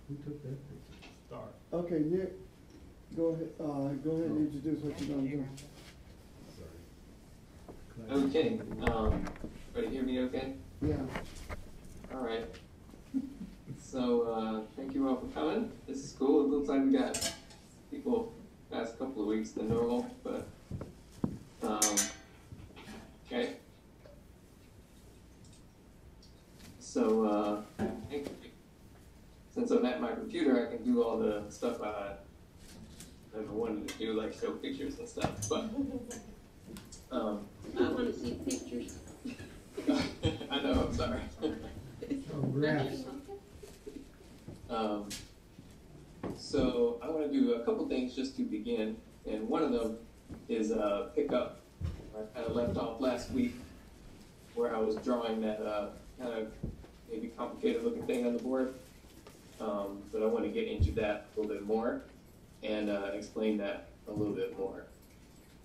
Who took that picture? Start. Okay, Nick, go ahead and introduce what you're gonna do. Sorry. Okay, ready to hear me okay? Yeah. All right. So, thank you all for coming. This is cool. It looks like we got people past a couple of weeks than normal, but, okay. So, since I'm at my computer, I can do all the stuff I never wanted to do, like show pictures and stuff, but, I want to see pictures. I know, I'm sorry. Oh, graphs. So I want to do a couple things just to begin, and one of them is pick up where I kind of left off last week, where I was drawing that kind of maybe complicated looking thing on the board. But I want to get into that a little bit more and explain that a little bit more.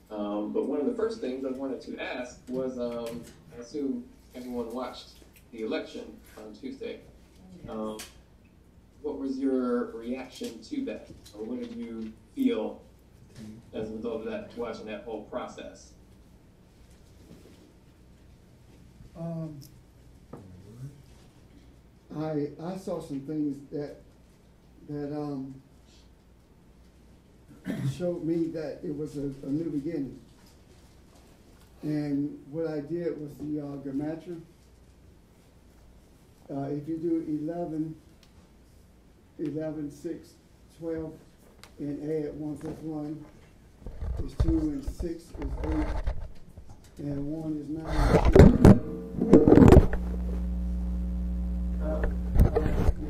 But one of the first things I wanted to ask was, I assume everyone watched the election on Tuesday. What was your reaction to that? Or what did you feel as a result of that, watching that whole process? I saw some things that showed me that it was a new beginning. And what I did was the gematria. If you do 11, 6, 12, and add 1 plus 1 is 2, and 6 is 8, and 1 is 9.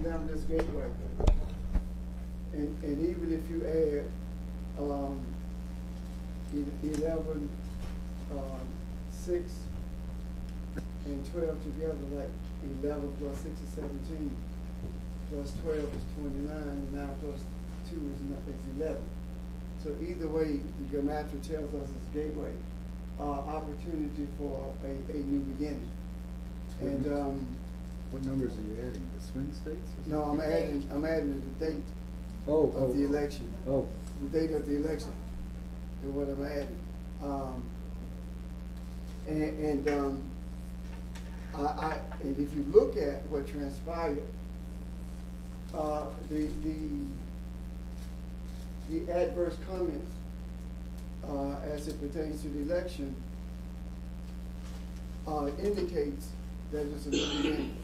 11 is gateway. And even if you add 11, 6, and 12 together, like 11 plus 6 is 17, plus 12 is 29, and 9 plus 2 is 11. So either way, the gematria tells us it's gateway, opportunity for a new beginning. And What numbers are you adding? The swing states? no, I'm adding the date of the election. Oh. The date of the election is what I'm adding. And if you look at what transpired, the adverse comments as it pertains to the election indicates that it's a new beginning.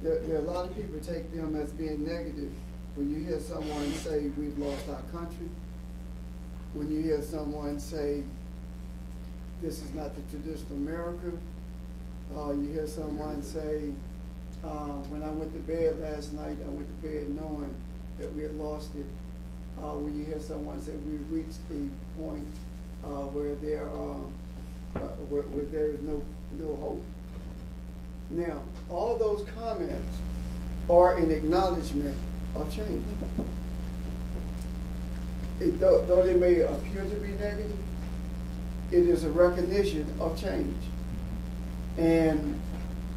There are a lot of people take them as being negative when you hear someone say we've lost our country, when you hear someone say this is not the traditional America. You hear someone say, when I went to bed last night, I went to bed knowing that we had lost it. When you hear someone say we've reached a point where there is no hope. Now, all those comments are an acknowledgement of change. Though they may appear to be negative, it is a recognition of change. And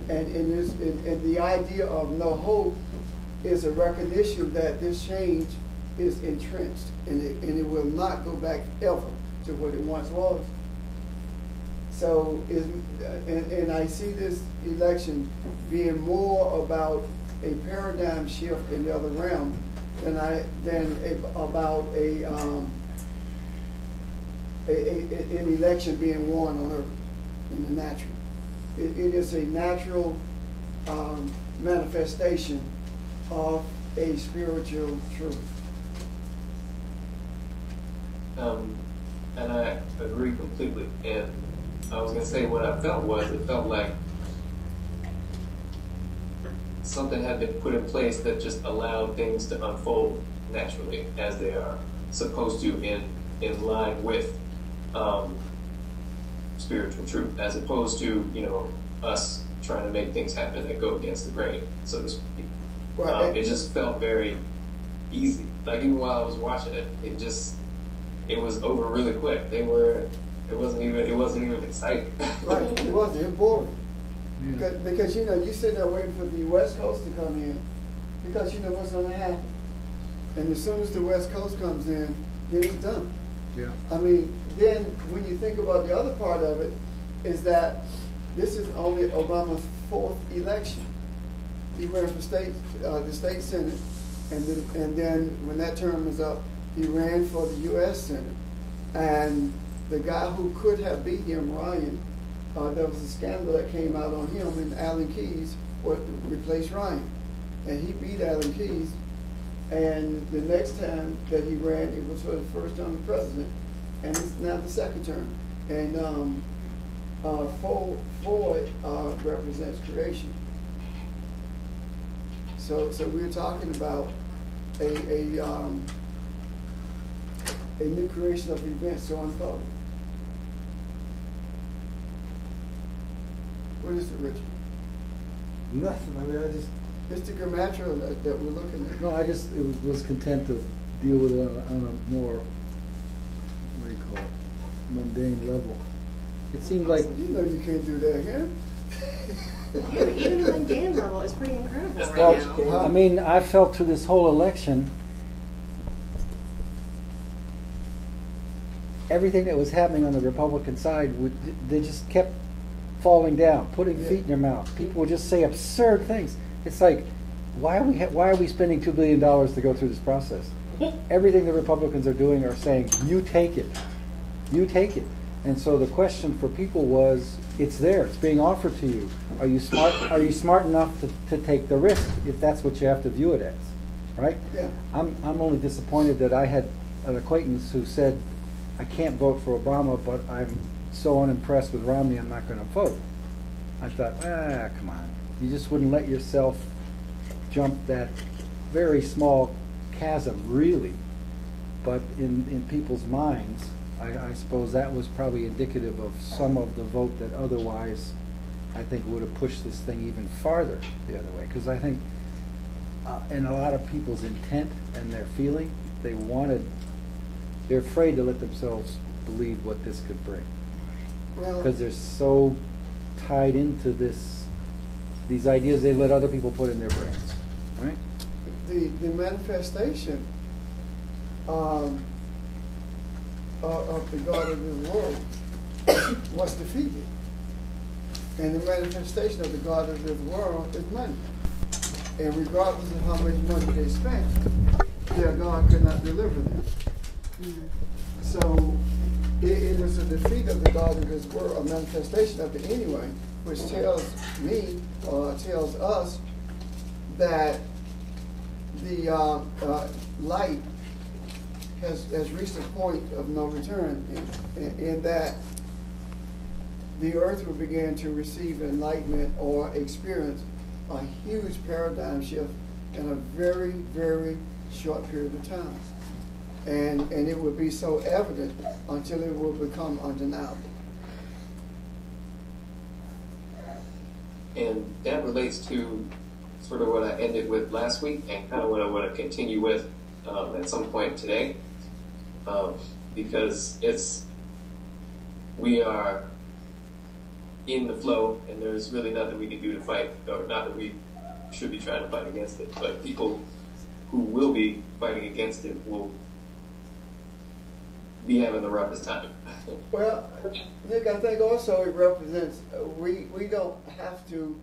the idea of no hope is a recognition that this change is entrenched and it will not go back ever to what it once was. So, and I see this election being more about a paradigm shift in the other realm than about an election being won on earth in the natural. It is a natural manifestation of a spiritual truth. And I agree completely. And I was going to say what I felt was, it felt like something had been put in place that just allowed things to unfold naturally as they are supposed to, in line with spiritual truth, as opposed to, us trying to make things happen that go against the grain, so to speak. It just felt very easy. Like, even while I was watching it, it was over really quick. It wasn't even exciting. Right, it wasn't. It was boring. Because you sit there waiting for the West Coast to come in, because you know what's gonna happen. And as soon as the West Coast comes in, then it's done. Yeah. I mean, then when you think about the other part of it, is that this is only Obama's 4th election. He ran for the state senate, and then when that term was up, he ran for the U.S. Senate. And the guy who could have beat him, Ryan, there was a scandal that came out on him, and Alan Keyes replaced Ryan. And he beat Alan Keyes. And the next time that he ran, it was for the first term of president, and it's now the second term. And Ford represents creation. So we're talking about a new creation of events to unfold. What is it, Richard? Nothing. I mean, I just. It's the gematria that we're looking at. No, I just was content to deal with it on a more, what do you call it, mundane level. It seemed like. You know you can't do that, huh? Yeah, even the mundane level is pretty incredible right Well, now. I mean, I felt through this whole election, everything that was happening on the Republican side, they just kept falling down, putting feet in their mouth. People would just say absurd things. It's like, why are we spending $2 billion to go through this process? Everything the Republicans are doing are saying, you take it. You take it. And so the question for people was, it's there, it's being offered to you. Are you smart enough to take the risk, if that's what you have to view it as, right? Yeah. I'm only disappointed that I had an acquaintance who said, I can't vote for Obama, but I'm so unimpressed with Romney, I'm not going to vote. I thought, come on. You just wouldn't let yourself jump that very small chasm, really. But in people's minds, I suppose that was probably indicative of some of the vote that otherwise I think would have pushed this thing even farther the other way. Because I think in a lot of people's intent and their feeling, they're afraid to let themselves believe what this could bring. Because they're so tied into these ideas they let other people put in their brains, right? The manifestation of the God of this world was defeated. And the manifestation of the God of this world is money. And regardless of how much money they spent, their God could not deliver them. So it was a defeat of the God of this world, a manifestation of it anyway, which tells me, or tells us, that the light has reached a point of no return, in that the earth will begin to receive enlightenment or experience a huge paradigm shift in a very, very short period of time. And it will be so evident until it will become undeniable. And that relates to sort of what I ended with last week and kind of what I want to continue with at some point today. Because we are in the flow, and there's really nothing we can do to fight, or not that we should be trying to fight against it, but people who will be fighting against it will be having the roughest time. Well, Nick, I think also it represents, we don't have to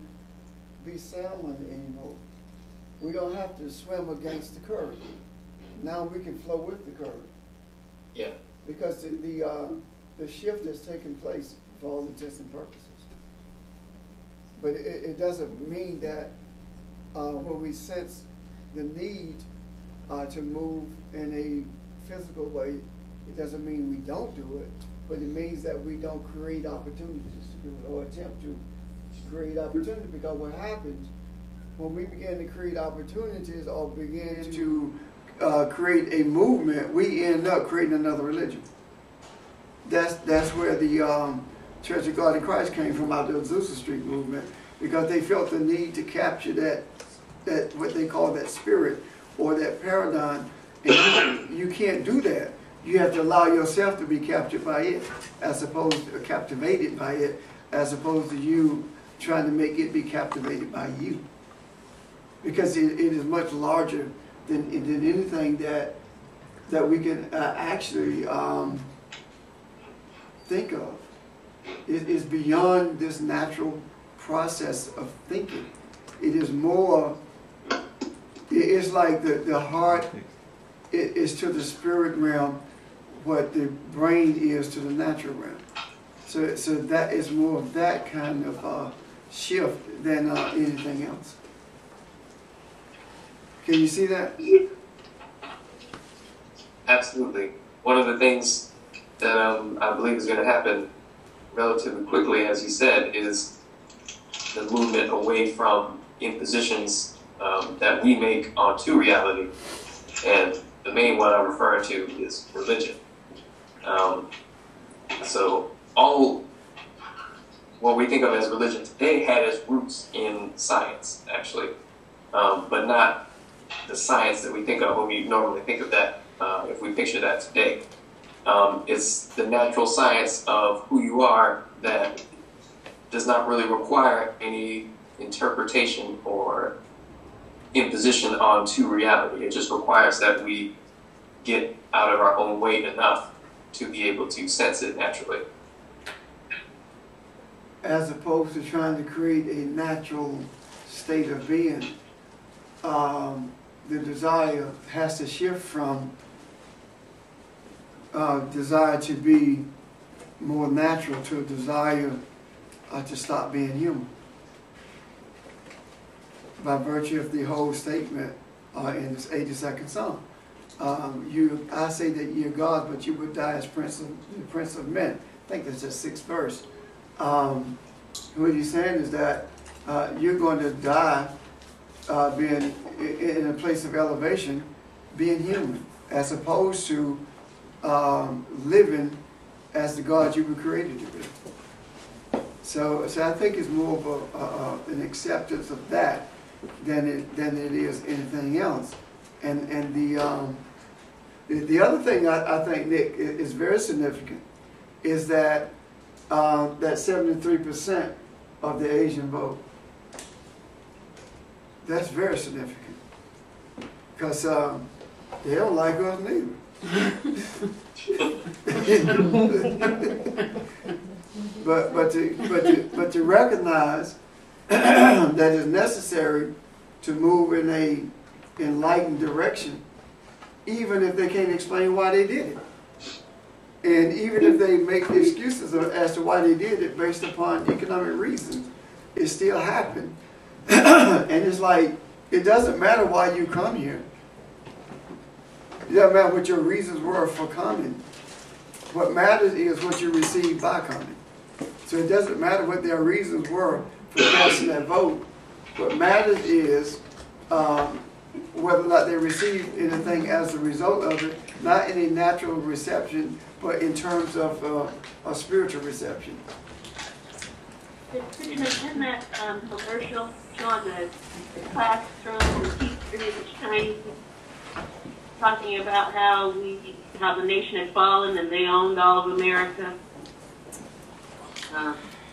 be salmon anymore. We don't have to swim against the current. Now we can flow with the current. Yeah. Because the shift has taken place for all intents and purposes. But it doesn't mean that when we sense the need to move in a physical way, it doesn't mean we don't do it, but it means that we don't create opportunities to do it or attempt to create opportunities. Because what happens when we begin to create opportunities or begin to create a movement, we end up creating another religion. That's where the Church of God in Christ came from, out of the Azusa Street movement, because they felt the need to capture that what they call that spirit or that paradigm. And you can't do that. You have to allow yourself to be captured by it, as opposed to captivated by it, as opposed to you trying to make it be captivated by you. because it is much larger than anything that we can actually think of. It is beyond this natural process of thinking. It is more, it's like the heart is to the spirit realm what the brain is to the natural realm. So that is more of that kind of shift than anything else. Can you see that? Absolutely. One of the things that I believe is going to happen relatively quickly, as you said, is the movement away from impositions that we make onto reality. And the main one I'm referring to is religion. So all what we think of as religion today had its roots in science, actually, but not the science that we think of when we normally think of that, if we picture that today. It's the natural science of who you are that does not really require any interpretation or imposition onto reality. It just requires that we get out of our own way enough to be able to sense it naturally. As opposed to trying to create a natural state of being, the desire has to shift from desire to be more natural to a desire to stop being human. By virtue of the whole statement in this 82nd Psalm. I say that you're God, but you would die as Prince of Men. I think that's the 6th verse. What he's saying is that you're going to die being in a place of elevation, being human, as opposed to living as the God you were created to be. So I think it's more of an acceptance of that than it is anything else. And the other thing I think, Nick, is very significant is that that 73% of the Asian vote. That's very significant because they don't like us neither. but to recognize that it's necessary to move in a enlightened direction, even if they can't explain why they did it. And even if they make excuses as to why they did it based upon economic reasons, it still happened. And it's like, it doesn't matter why you come here. It doesn't matter what your reasons were for coming. What matters is what you received by coming. So it doesn't matter what their reasons were for casting that vote. What matters is whether or not they received anything as a result of it, not in a natural reception, but in terms of a spiritual reception. In that commercial showing the classroom and teachers in Chinese talking about how the nation had fallen and they owned all of America.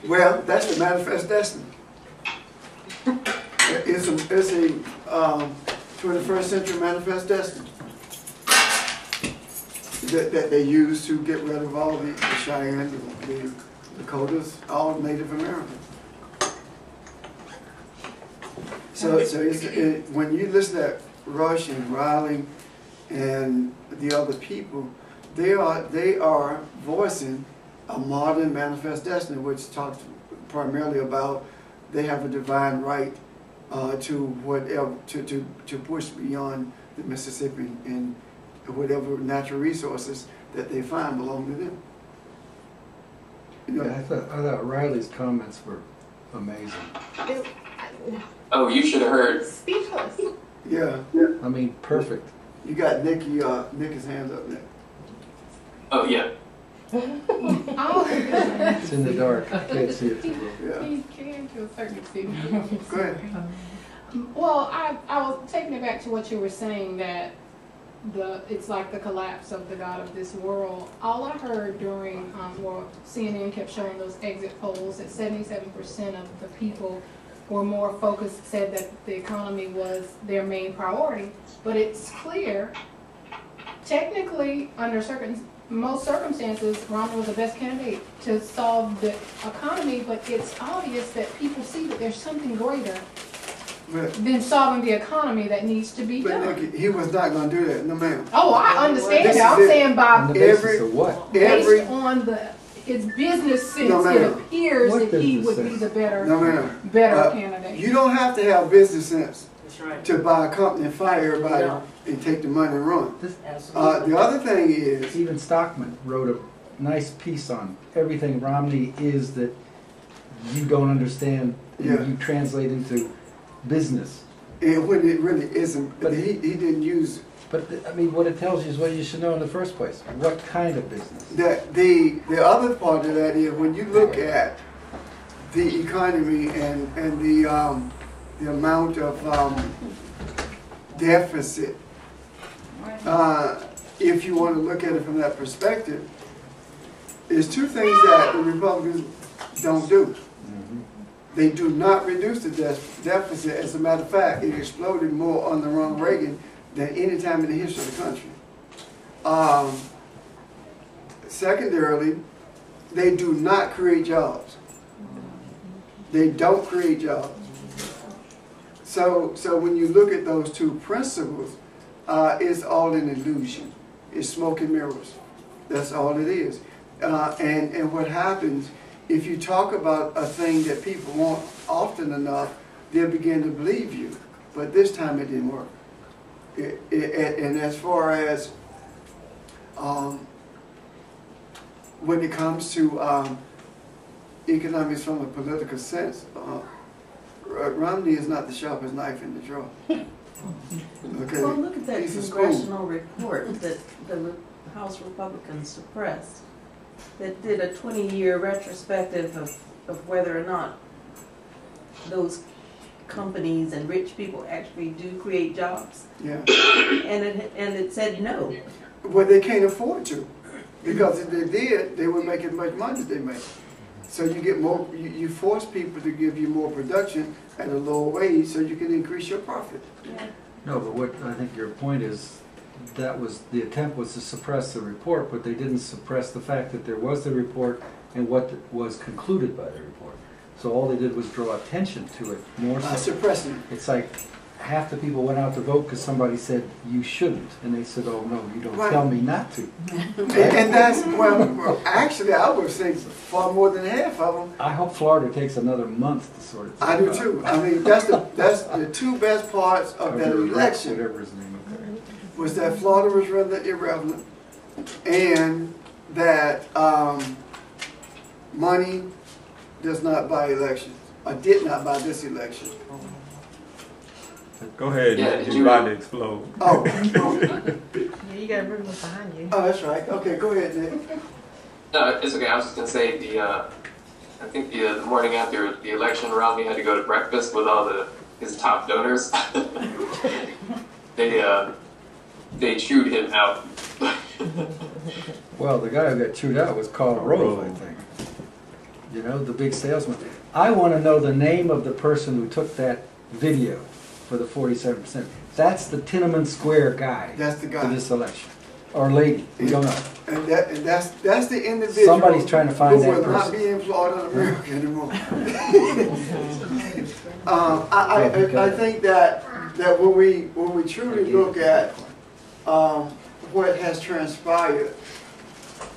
Well, that's the manifest destiny. It's a 21st century manifest destiny that they use to get rid of all the Cheyenne, the Dakotas, all Native Americans. So when you listen to Rush and Riley and the other people, they are voicing a modern manifest destiny, which talks primarily about they have a divine right to whatever to push beyond the Mississippi and whatever natural resources that they find belong to them. You know, Yeah, I thought Riley's comments were amazing. Oh, you should have heard. Speechless. yeah. I mean, perfect. You got Nicky's hands up there. Oh, yeah. Oh. It's in the dark. I can't see it too well. Yeah. You can to a certain extent. Go ahead. Well, I was taking it back to what you were saying, that it's like the collapse of the God of this world. All I heard during, CNN kept showing those exit polls that 77% of the people were more focused, said that the economy was their main priority. But it's clear, technically, under most circumstances, Romney was the best candidate to solve the economy, but it's obvious that people see that there's something greater But, than solving the economy that needs to be but done. Nikki, he was not gonna do that, no ma'am. Oh, I understand This that. I'm is it. saying On by the basis Every- of what? Every, based on his business sense, No, it ma'am. appears What that he business would be sense? the better no ma'am. better candidate. You don't have to have business sense That's right. to buy a company and fire everybody No. and take the money and run. Absolutely. The other thing is, Stephen Stockman wrote a nice piece on everything Romney is that you don't understand and Yeah. you translate into business. and when it really isn't, But- he didn't use But, I mean, what it tells you is what you should know in the first place. What kind of business? that. The other part of that is when you look at the economy and the amount of deficit. If you want to look at it from that perspective, there's two things that the Republicans don't do. They do not reduce the deficit. As a matter of fact, it exploded more under Ronald Reagan than any time in the history of the country. Secondarily, they do not create jobs. They don't create jobs. So when you look at those two principles, it's all an illusion. It's smoke and mirrors. That's all it is. And what happens, if you talk about a thing that people want often enough, they'll begin to believe you. But this time it didn't work. And as far as when it comes to economics from a political sense, Romney is not the sharpest knife in the drawer. Okay? Well, look at that He's a spoon. congressional report that the House Republicans suppressed that did a 20-year retrospective of whether or not those companies and rich people actually do create jobs. Yeah. And it said no. Well, they can't afford to, because if they did, they would make as much money as they make. So you get more. You force people to give you more production at a lower wage, so you can increase your profit. Yeah. No, but what I think your point is, that was, the attempt was to suppress the report, but they didn't suppress the fact that there was the report and what was concluded by the report. So all they did was draw attention to it more so. Suppressing. It's like half the people went out to vote because somebody said you shouldn't, and they said, "Oh no, you don't Right. tell me not to." And that's, well, actually, I would say far more than half of them. I hope Florida takes another month to sort it. I do too. I mean, that's the two best parts of that election, whatever his name is. was that Florida was rather irrelevant, and that money does not buy elections, or did not buy this election. Go ahead, Yeah, you're did you- about to explode. Oh, Yeah, you got room behind you. oh, that's right. Okay, go ahead, Nick. No, it's okay. I was just gonna say I think the morning after the election, Romney had to go to breakfast with all his top donors. They chewed him out. Well, the guy who got chewed out was Karl Rove, I think. You know, the big salesman. I want to know the name of the person who took that video for the 47%. That's the Tiananmen Square guy That's the for guy. this election. Or lady, we don't know. And that's the individual. Somebody's trying to find who that will not person. be in Florida, America anymore. I think that when we truly look at what has transpired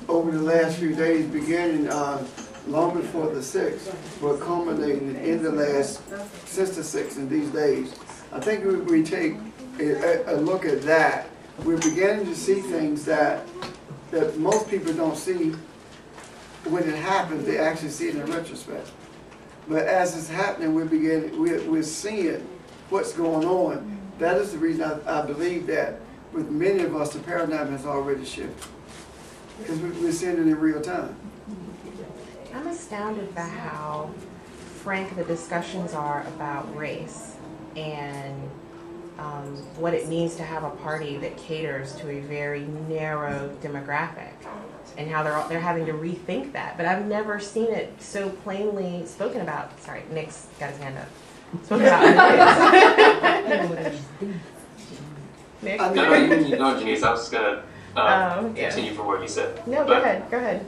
over the last few days, beginning long before the 6th, but culminating in the last, since the 6th in these days, I think we take a look at that. We're beginning to see things that most people don't see when it happens. They actually see it in retrospect. But as it's happening, we're seeing what's going on. That is the reason I believe that with many of us, the paradigm has already shifted. Because we're seeing it in real time. I'm astounded by how frank the discussions are about race and what it means to have a party that caters to a very narrow demographic, and how they're having to rethink that. But I've never seen it so plainly spoken about. Sorry, Nick's got his hand up. So yeah. Nick? I No, you know, Janice, I was just gonna Yeah. continue from what you said. No, go ahead. Go ahead.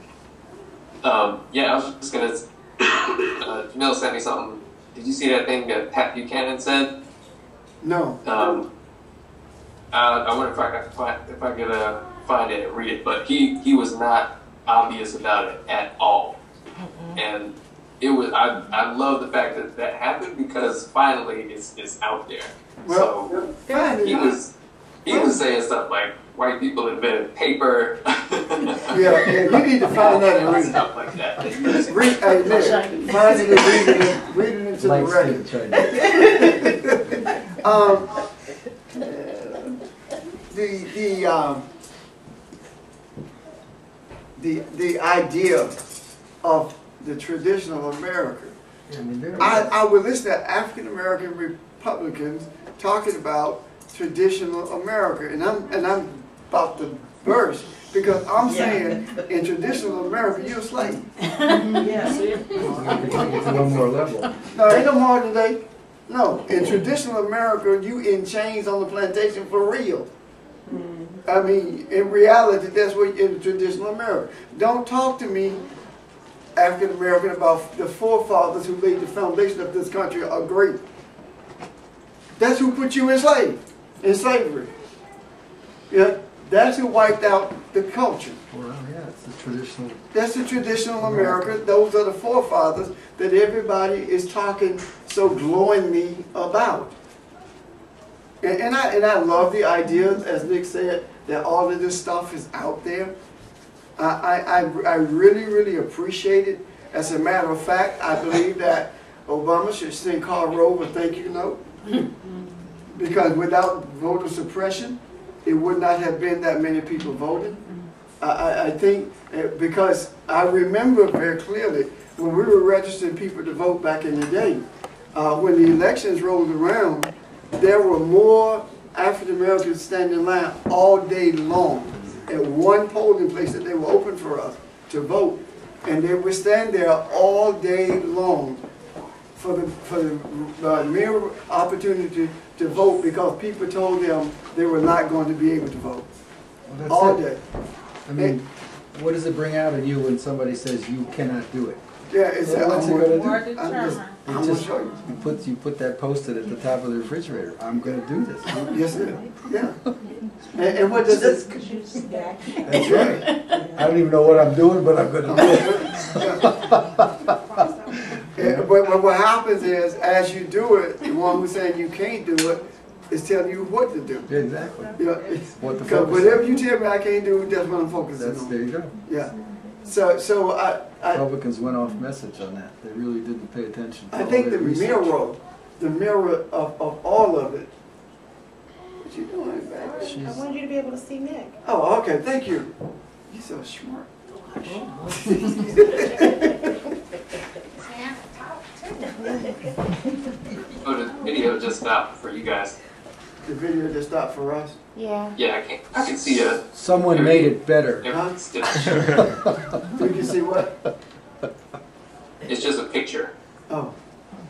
Yeah, I was just gonna. Jamil sent me something. Did you see that thing that Pat Buchanan said? No. I wonder if I could find it and read it, but he was not obvious about it at all, and it was. I love the fact that that happened because finally it's out there. Well, So fine, he was saying stuff like white people invented paper. yeah, you need to find that and read it. Stuff like that. Hey, Nick, find it and read it into the Light record. skin Chinese. The idea of the traditional America. I mean, I would listen to African American Republicans talking about traditional America, and I'm about to burst because I'm saying in traditional America you're a slave. Yes. we can take it to one more level. No, ain't no more today. No, in traditional America you in chains on the plantation for real. I mean, in reality, that's what in traditional America. Don't talk to me, African American, about the forefathers who laid the foundation of this country are great. That's who put you in slavery. Yeah, that's who wiped out the culture. Well, yeah, it's the traditional. That's the traditional America. Those are the forefathers that everybody is talking so glowingly about. And I love the idea, as Nick said, that all of this stuff is out there. I really, really appreciate it. As a matter of fact, I believe that Obama should send Karl Rove a thank you note. Because without voter suppression, it would not have been that many people voting. I think because I remember very clearly when we were registering people to vote back in the day, when the elections rolled around, there were more African Americans standing in line all day long at one polling place that they were open for us to vote, and they would stand there all day long for the mere opportunity to vote because people told them they were not going to be able to vote. Well, that's All it. day. I mean, what does it bring out in you when somebody says you cannot do it? Yeah, it's Well, what's it gonna do? More I'm determined. gonna show you. You put that post-it at the top of the refrigerator. I'm going to do this. Yes, sir. Yeah. And what does it? That's right. I don't even know what I'm doing, but I'm going to do it. But what happens is, as you do it, the one who's saying you can't do it is telling you what to do. Exactly. You know, What the because focus whatever on. you tell me I can't do, that's what I'm focusing There on. you go. Yeah. So I Republicans went off message on that. They really didn't pay attention to all think their the research. mirror of all of it. What you doing, baby? She's- wanted you to be able to see Nick. Oh, okay. Thank you. You're so smart. Oh, the video just stopped for you guys. The video just stopped for us. Yeah. Yeah, I can see a. Someone made it better. Everything's still. We can see what? It's just a picture. Oh,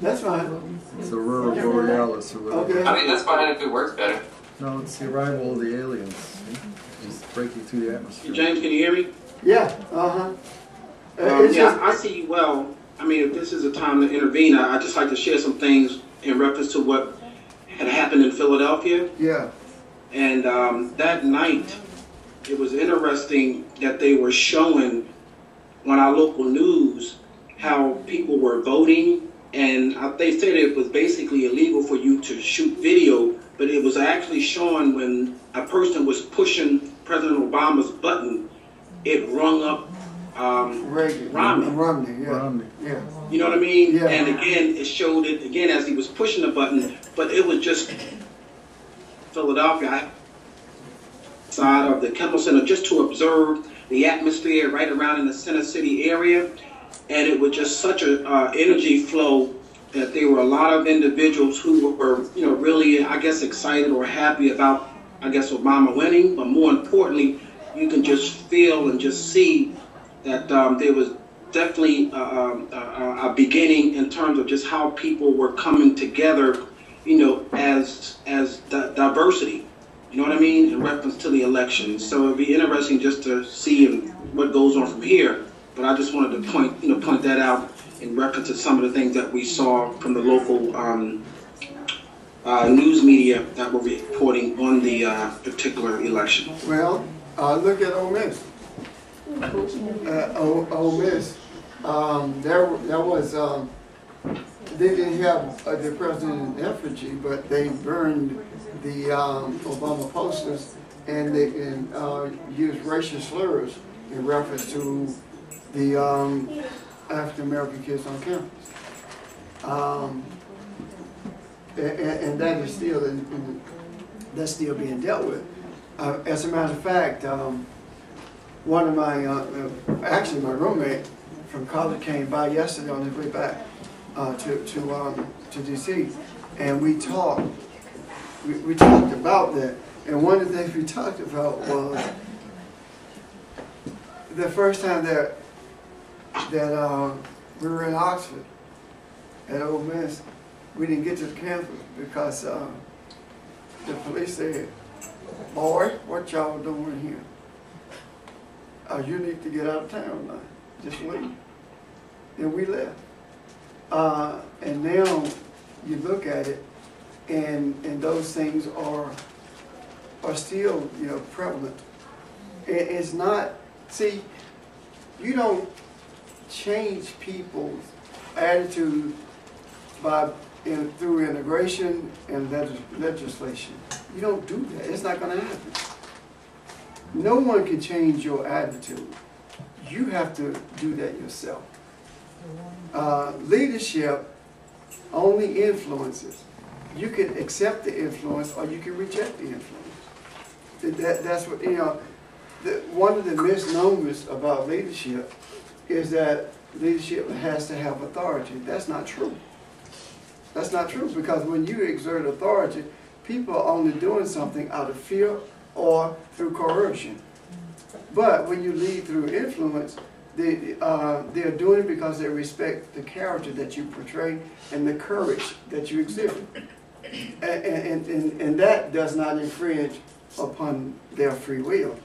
that's fine. It's Aurora Borealis or whatever. Okay. I mean, that's fine if it works better. No, it's the arrival of the aliens. Just breaking through the atmosphere. James, can you hear me? Yeah. It's Yeah, just, I see you well. I mean, if this is a time to intervene, I'd just like to share some things in reference to what had happened in Philadelphia. yeah. And that night, it was interesting that they were showing on our local news how people were voting. And they said it was basically illegal for you to shoot video, but it was actually showing when a person was pushing President Obama's button, it rung up Reagan. Romney. Yeah. Romney. Yeah. You know what I mean? Yeah. And again, it showed it again as he was pushing the button, but it was just Philadelphia side of the Kemmel Center just to observe the atmosphere right around in the Center City area, and it was just such a energy flow that there were a lot of individuals who were, really, I guess, excited or happy about, I guess, Obama winning, but more importantly, you can just feel and just see that there was definitely a beginning in terms of just how people were coming together, as diversity. You know what I mean? In reference to the election. So it'd be interesting just to see what goes on from here. But I just wanted to point that out in reference to some of the things that we saw from the local news media that were reporting on the particular election. Well, look at Ole Miss. Ole Miss. There was. They didn't have the president in effigy, but they burned the Obama posters and they used racial slurs in reference to the African American kids on campus. And that is still that's still being dealt with. As a matter of fact, one of my actually my roommate from college came by yesterday on his way back to DC, and we talked about that. And one of the things we talked about was the first time that we were in Oxford at Ole Miss, we didn't get to the campus because the police said, "Boy, what y'all doing here? You need to get out of town now. Just leave." And we left. And now you look at it, and those things are still prevalent. It's not. See, you don't change people's attitude through integration and legislation. You don't do that. It's not going to happen. No one can change your attitude. You have to do that yourself. Leadership only influences. You can accept the influence or you can reject the influence. That's what, one of the misnomers about leadership is that leadership has to have authority. That's not true. That's not true, because when you exert authority, people are only doing something out of fear or through coercion. But when you lead through influence, they're doing it because they respect the character that you portray and the courage that you exhibit. And that does not infringe upon their free will.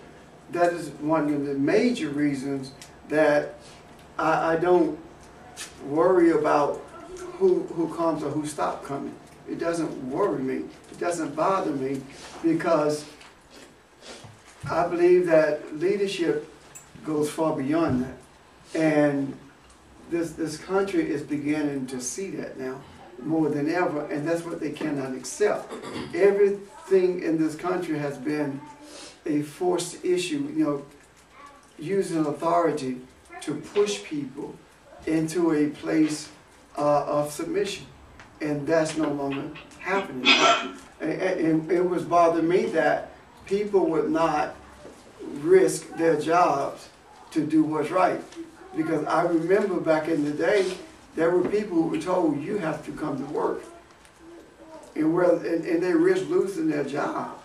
That is one of the major reasons that I don't worry about who comes or who stops coming. It doesn't worry me. It doesn't bother me, because I believe that leadership goes far beyond that. And this country is beginning to see that now more than ever, and that's what they cannot accept. Everything in this country has been a forced issue, using authority to push people into a place of submission, and that's no longer happening. And it was bothering me that people would not risk their jobs to do what's right, because I remember back in the day there were people who were told, you have to come to work, and they risked losing their job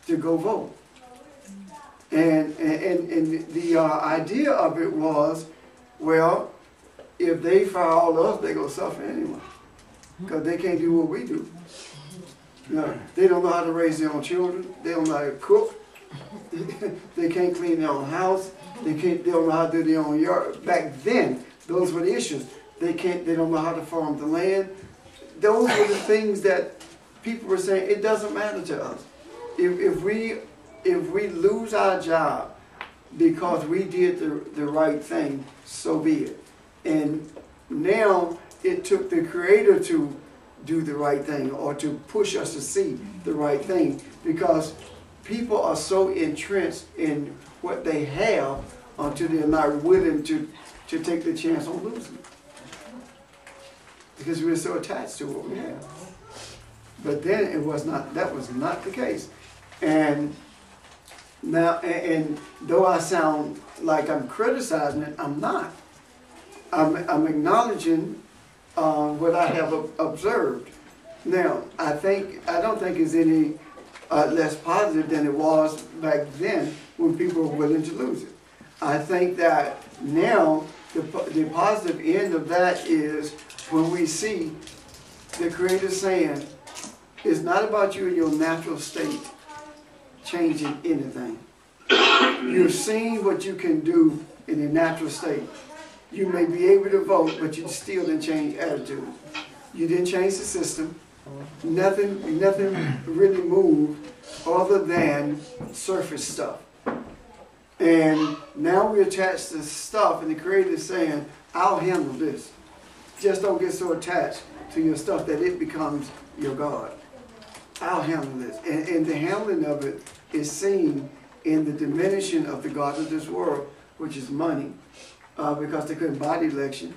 to go vote. And the idea of it was, well, if they fire all of us, they're going to suffer anyway, because they can't do what we do. They don't know how to raise their own children. They don't know how to cook. They can't clean their own house. They don't know how to do their own yard. Back then, those were the issues. They don't know how to farm the land. Those were the things that people were saying, it doesn't matter to us. If we lose our job because we did the right thing, so be it. And now it took the Creator to do the right thing, or to push us to see the right thing, because people are so entrenched in what they have until they're not willing to take the chance on losing it, because we're so attached to what we have. But then that was not the case. And now, and though I sound like I'm criticizing it, I'm not. I'm acknowledging what I have observed. Now, I don't think it's any less positive than it was back then when people were willing to lose it. I think that now the positive end of that is when we see the Creator saying, it's not about you in your natural state changing anything. You're seeing what you can do in a natural state. You may be able to vote, but you still didn't change attitude. You didn't change the system. Nothing really moved other than surface stuff. And now we're attached to stuff, and the Creator is saying, I'll handle this. Just don't get so attached to your stuff that it becomes your God. I'll handle this. And the handling of it is seen in the diminishing of the God of this world, which is money, because they couldn't buy the election,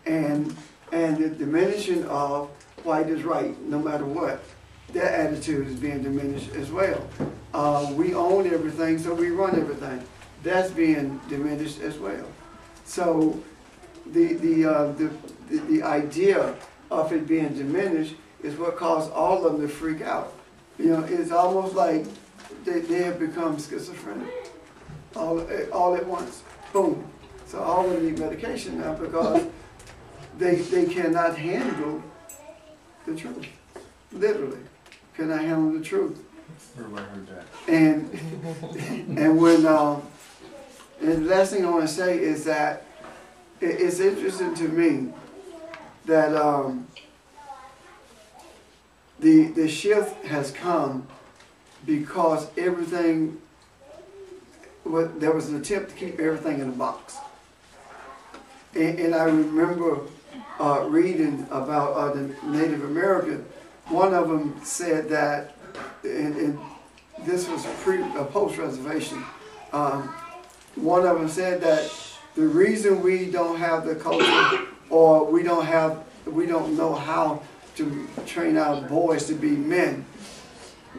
and the diminishing of white is right, no matter what. Their attitude is being diminished as well. We own everything, so we run everything. That's being diminished as well. So the idea of it being diminished is what caused all of them to freak out. You know, it's almost like they have become schizophrenic all at once. Boom. So all of them need medication now because they cannot handle the truth. Literally, cannot handle the truth. Where have I heard that? And when and the last thing I want to say is that it's interesting to me that the shift has come because everything, there was an attempt to keep everything in a box. And I remember reading about the Native American. One of them said that, and this was post-reservation, one of them said that the reason we don't have the culture, or we don't know how to train our boys to be men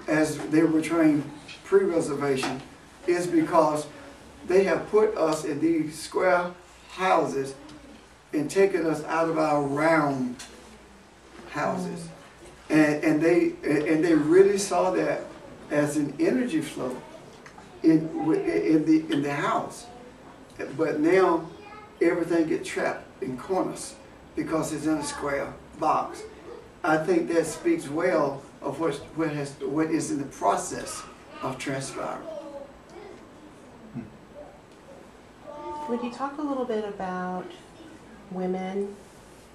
as they were trained pre-reservation, is because they have put us in these square houses and taken us out of our round houses. And they really saw that as an energy flow in the house. But now everything gets trapped in corners because it's in a square box. I think that speaks well of what is in the process of transpiring. Would you talk a little bit about women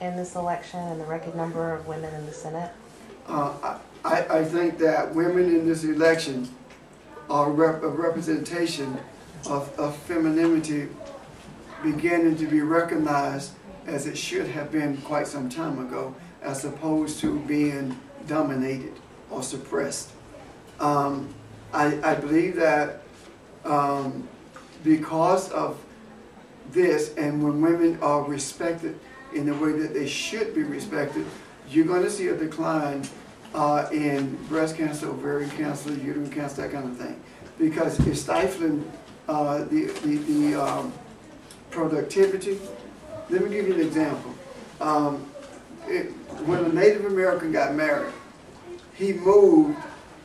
in this election and the record number of women in the Senate? I think that women in this election are a representation of femininity beginning to be recognized as it should have been quite some time ago, as opposed to being dominated or suppressed. I believe that because of this, and when women are respected in the way that they should be respected, you're going to see a decline in breast cancer, ovarian cancer, uterine cancer, that kind of thing, because it's stifling the productivity. Let me give you an example. When a Native American got married, he moved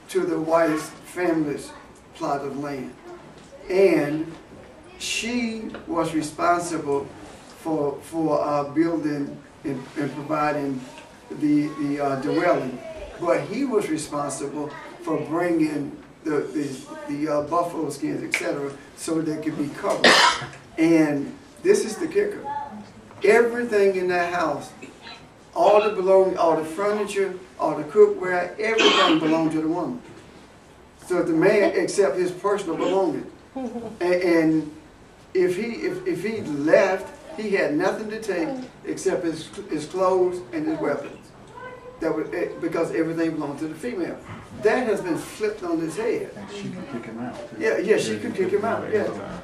to the wife's family's plot of land, and she was responsible for building and providing the dwelling, but he was responsible for bringing the buffalo skins, etc., so they could be covered. And this is the kicker: everything in that house, all the furniture, all the cookware, everything belonged to the woman. So the man, except his personal belongings. And if he left, he had nothing to take except his clothes and his weapons. That was because everything belonged to the female. That has been flipped on his head. And she could kick him out. Too. Yeah, she could kick him out. Yeah.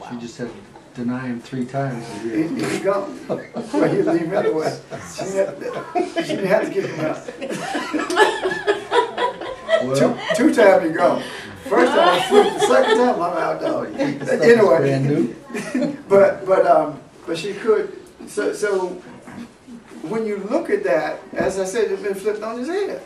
She just had to deny him 3 times. He's gone. Well, he'd leave anyway. She didn't have to kick him out. Well, two times he gone. First time I flipped, the second time I'm out though. Anyway, brand new. but she could. So when you look at that, as I said, it's been flipped on his head.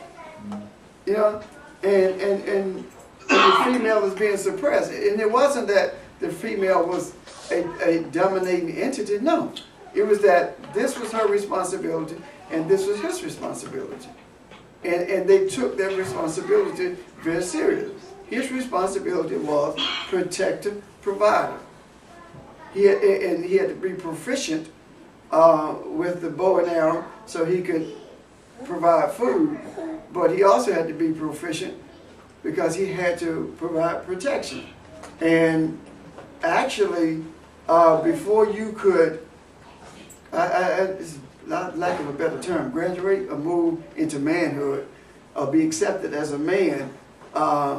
You know, and the female is being suppressed, and it wasn't that the female was a dominating entity. No, It was that this was her responsibility and this was his responsibility. And they took that responsibility very serious. His responsibility was protector, provider. He had to be proficient with the bow and arrow so he could provide food, but he also had to be proficient because he had to provide protection. And actually, before you could, lack of a better term, graduate or move into manhood, or be accepted as a man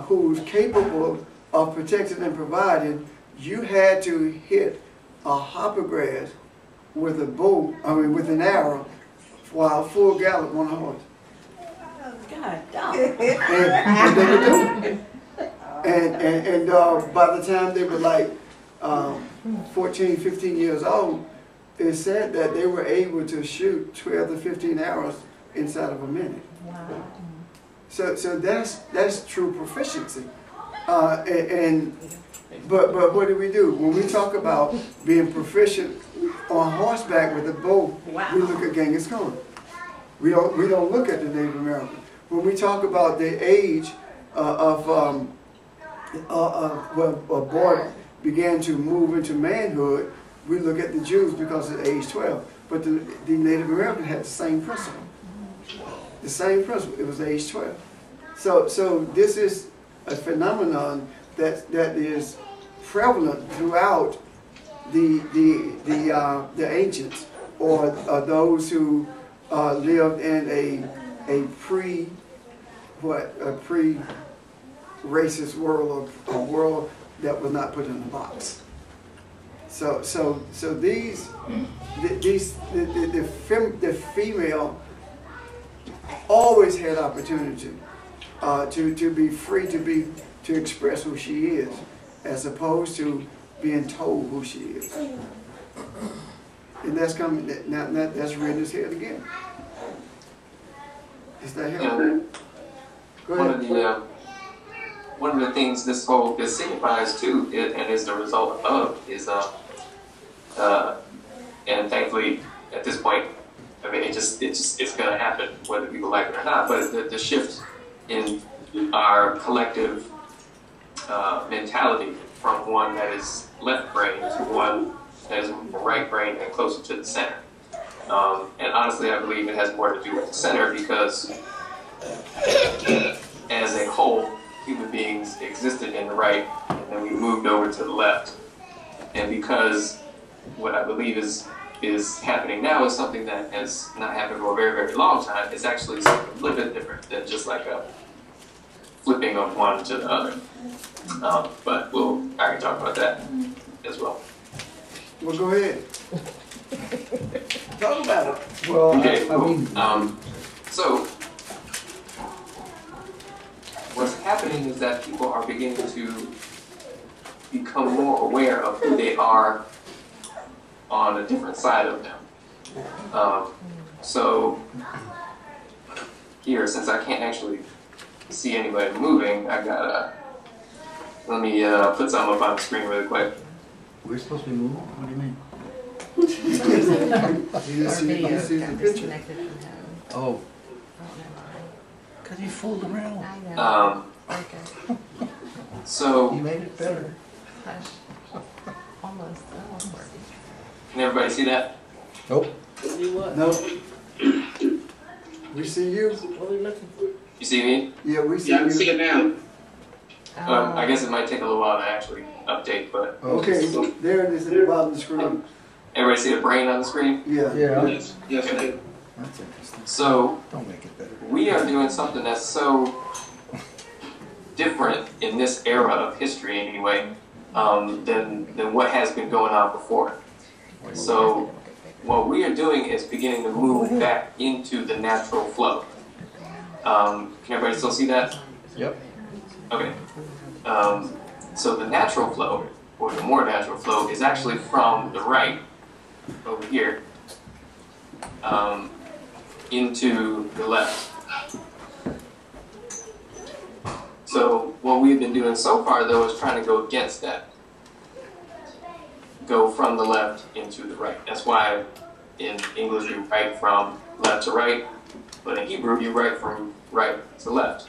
who's capable of protecting and providing, you had to hit a hoppergrass with a bow, with an arrow, while full gallop on a horse. God, dog. And they would do it. And by the time they were like 14, 15 years old, it said that they were able to shoot 12 to 15 arrows inside of a minute. Wow. So that's true proficiency. But what do? When we talk about being proficient on horseback with a bow, Wow. we look at Genghis Khan. We don't look at the Native American. When we talk about the age when a boy began to move into manhood, we look at the Jews because of age 12. But the Native American had the same principle. The same principle. It was age 12. So this is a phenomenon that is prevalent throughout the ancients, or those who lived in a pre-racist world, or a world that was not put in a box. So the female always had opportunity to be free to express who she is, as opposed to being told who she is. And that's coming now. That's rearing its head again. Is that helpful? Go ahead. One of the things this signifies too, and is the result of, is and thankfully at this point, I mean, it's going to happen whether people like it or not. But the shift in our collective mentality from one that is left brain to one that is right brain and closer to the center. And honestly, I believe it has more to do with the center, because as a whole, human beings existed in the right, and then we moved over to the left. And because what I believe is happening now is something that has not happened for a very, very long time, it's actually something a little bit different than just like a flipping of one to the other. But I can talk about that as well. Well, go ahead. Talk about it. Well, Okay, I mean, so what's happening is that people are beginning to become more aware of who they are on a different side of them. So here, since I can't actually see anybody moving, I gotta, let me put something up on the screen really quick. we're supposed to be moving? What do you mean? Our video You see the got picture? disconnected from him. Oh, Oh, never because you fooled around. mind. I know. Okay. So You made it better. Hush. Almost working. can everybody see that? Nope. No. We see you. You see me? Yeah, we see Yeah, I can you. see it now. I guess it might take a little while to actually update, but Okay, there it is at the bottom of the screen. everybody see the brain on the screen? Yeah. Yeah, Yes, yes, I do. that's interesting. So Don't make it better. we are doing something that's so different in this era of history anyway, than what has been going on before. So what we are doing is beginning to move back into the natural flow. Can everybody still see that? Yep. Okay. So the natural flow, or the more natural flow, is actually from the right, over here, into the left. So what we've been doing so far, though, is trying to go against that. go from the left into the right. That's why in English you write from left to right, but in Hebrew you write from right to left.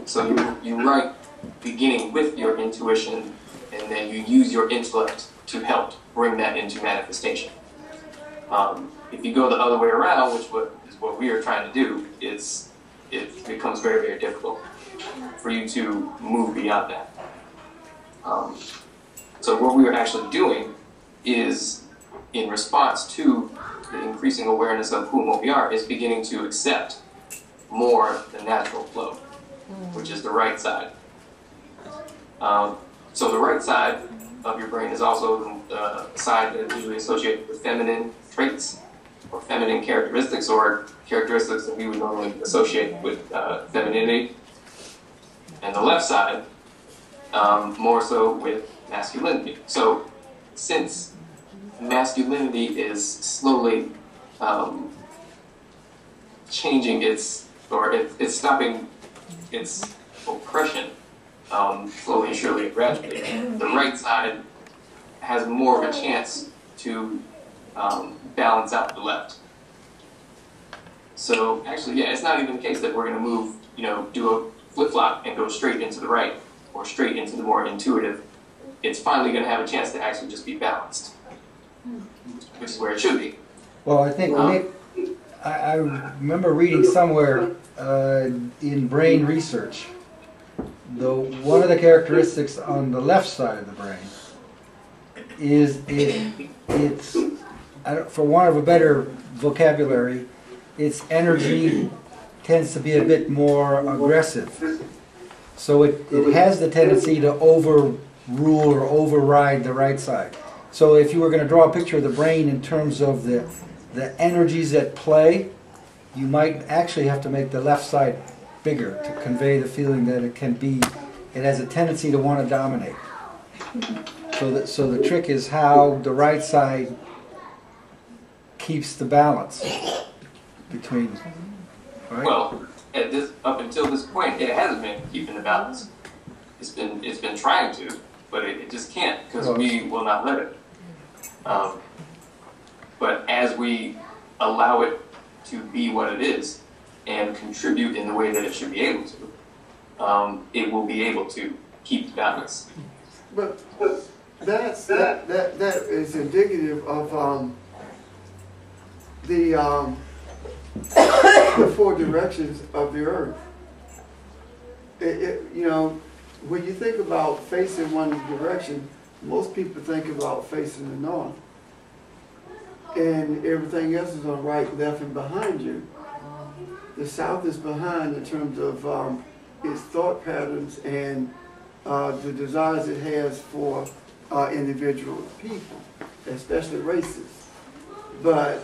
So you write beginning with your intuition, and then you use your intellect to help bring that into manifestation. If you go the other way around, which is what we are trying to do, it becomes very, very difficult for you to move beyond that. So what we are actually doing is, in response to the increasing awareness of who and what we are, is beginning to accept more the natural flow, which is the right side. So the right side of your brain is also the side that is usually associated with feminine traits or feminine characteristics, or characteristics that we would normally associate with femininity. And the left side, more so with masculinity. So since masculinity is slowly changing it's stopping its oppression, slowly and surely and gradually, the right side has more of a chance to balance out the left. So actually, yeah, it's not even the case that we're going to move, do a flip-flop and go straight into the right or straight into the more intuitive. It's finally going to have a chance to actually just be balanced, which is where it should be. Well, I think I remember reading somewhere in brain research, one of the characteristics on the left side of the brain is it's for want of a better vocabulary, its energy tends to be a bit more aggressive. So it has the tendency to overrule or override the right side. So if you were going to draw a picture of the brain in terms of the energies at play, you might actually have to make the left side bigger to convey the feeling that it has a tendency to want to dominate. So the trick is how the right side keeps the balance between. Right? Well, up until this point, it hasn't been keeping the balance. It's been trying to, but it just can't because we will not let it. But as we allow it to be what it is and contribute in the way that it should be able to, it will be able to keep the balance. But that is indicative of the four directions of the earth. When you think about facing one direction, most people think about facing the north. And everything else is on right, left, and behind you. The south is behind in terms of its thought patterns and the desires it has for individual people, especially races. But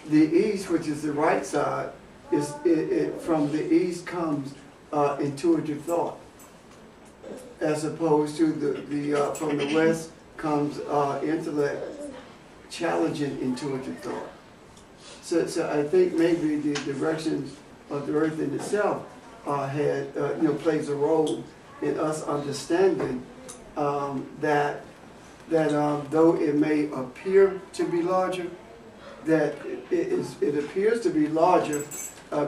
the east, which is the right side, from the east comes intuitive thought, as opposed to from the west comes intellect, challenging intuitive thought. So I think maybe the directions of the earth in itself plays a role in us understanding that though it may appear to be larger, that it appears to be larger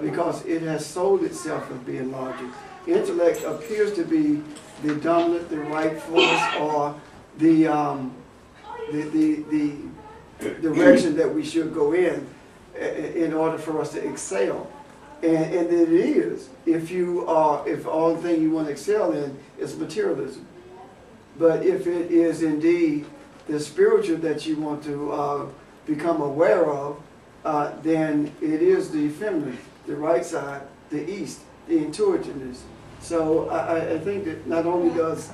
because it has sold itself as being larger. Intellect appears to be the dominant, the right force, or the direction that we should go in order for us to excel. And it is if all thing you want to excel in is materialism. But if it is indeed the spiritual that you want to become aware of, then it is the feminine, the right side, the east, the intuitiveness. So I think that not only does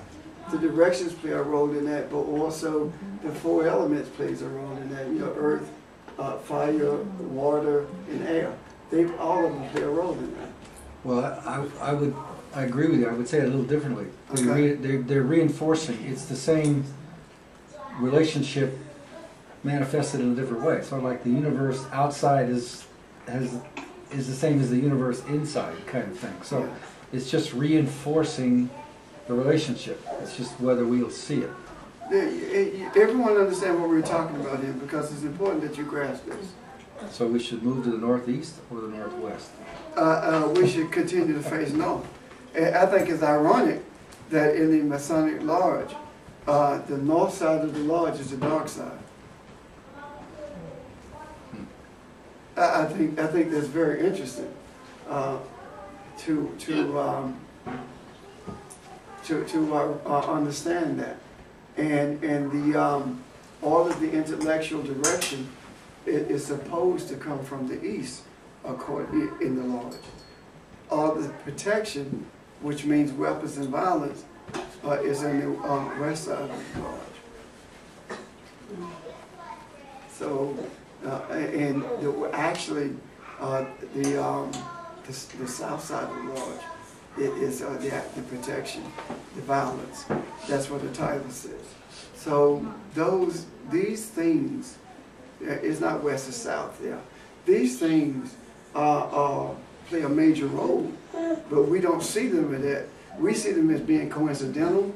the directions play a role in that, but also the four elements plays a role in that. Earth, fire, water, and air. All of them play a role in that. Well, I agree with you. I would say it a little differently. Okay. They're reinforcing. It's the same relationship manifested in a different way. So like the universe outside is the same as the universe inside kind of thing. So it's just reinforcing the relationship. It's just whether we'll see it. Everyone understand what we're talking about here because it's important that you grasp this. So we should move to the northeast or the northwest? We should continue to face north. And I think it's ironic that in the Masonic Lodge, the north side of the lodge is the dark side. I think that's very interesting to understand that, and the all of the intellectual direction is supposed to come from the east, according in the lodge. All the protection, which means weapons and violence, is in the west side of the lodge. So, and actually, the south side of the lodge is the protection, the violence. That's what the title says. So these things, it's not west or south there. These things play a major role, but we don't see them in that. We see them as being coincidental.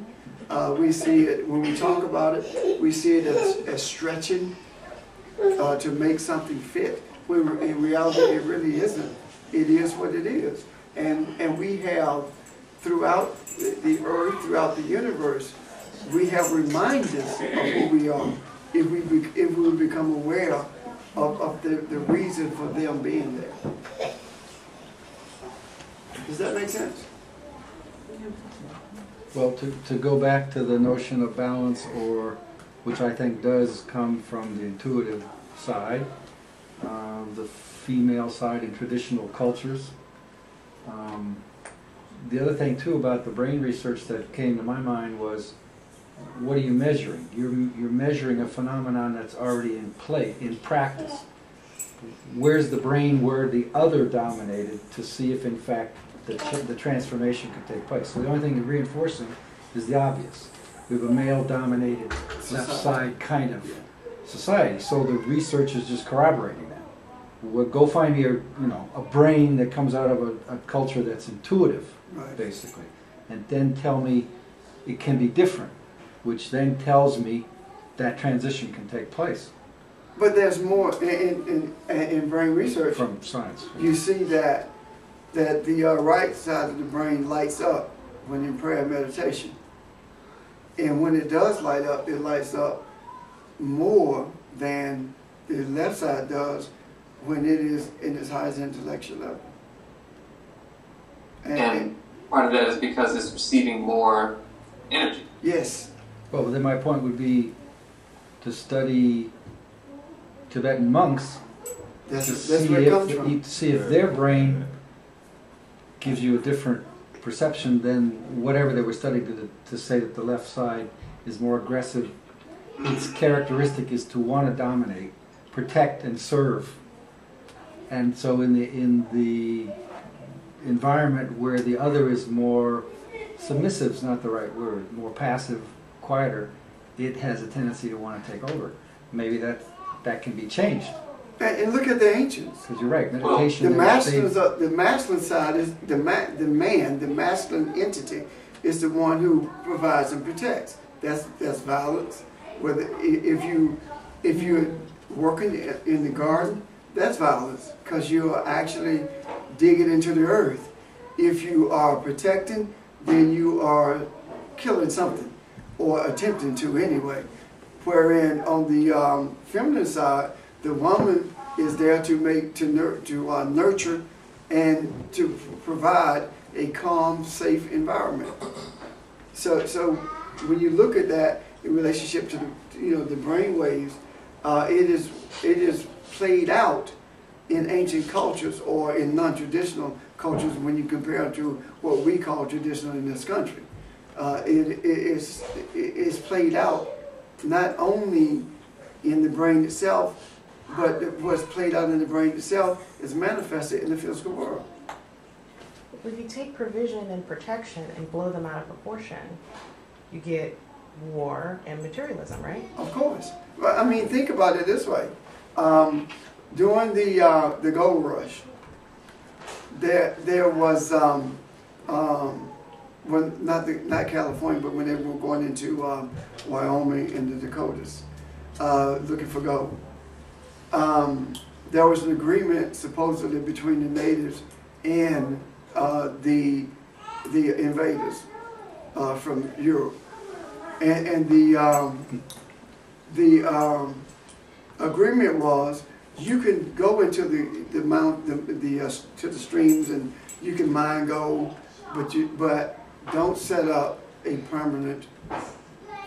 We see it when we talk about it. We see it as stretching to make something fit. When in reality, it really isn't. It is what it is. And we have, throughout the earth, throughout the universe, we have reminders of who we are if we become aware of the reason for them being there. Does that make sense? Well, to go back to the notion of balance, or which I think does come from the intuitive side, the female side in traditional cultures. The other thing too about the brain research that came to my mind was, what are you measuring? You're measuring a phenomenon that's already in play, in practice. Where's the brain where the other dominated to see if in fact the transformation could take place. So the only thing you're reinforcing is the obvious. We have a male-dominated left side kind of society, so the research is just corroborating that. Well, go find me a brain that comes out of a culture that's intuitive, Right. basically, and then tell me it can be different, which then tells me that transition can take place But there's more in brain research. from science. You see that the right side of the brain lights up when in prayer and meditation. And when it does light up, it lights up more than the left side does when it is in its highest intellectual level. And part of that is because it's receiving more energy. Yes. Well, then my point would be to study Tibetan monks That's to where it comes from. see if their brain gives you a different perception than whatever they were studying to say that the left side is more aggressive. Its characteristic is to want to dominate, protect, and serve. And so in the environment where the other is more submissive, is not the right word, more passive, quieter, it has a tendency to want to take over. Maybe that can be changed. And look at the ancients. Because you're right, meditation. The masculine side is the masculine entity is the one who provides and protects. That's violence. Whether if you're working in the garden, that's violence because you are actually digging into the earth. If you are protecting, then you are killing something or attempting to anyway. Wherein on the feminine side, the woman is there to nurture and to provide a calm, safe environment. So when you look at that in relationship to the brain waves, it is played out in ancient cultures or in non-traditional cultures when you compare it to what we call traditional in this country. It is played out not only in the brain itself, but what's played out in the brain itself is manifested in the physical world. If you take provision and protection and blow them out of proportion, you get war and materialism, right? Of course. Well, I mean, think about it this way. During the gold rush, there was not California, but when they were going into Wyoming and the Dakotas, looking for gold. There was an agreement supposedly between the natives and the invaders from Europe, and the agreement was you can go into the to the streams and you can mine gold, but don't set up a permanent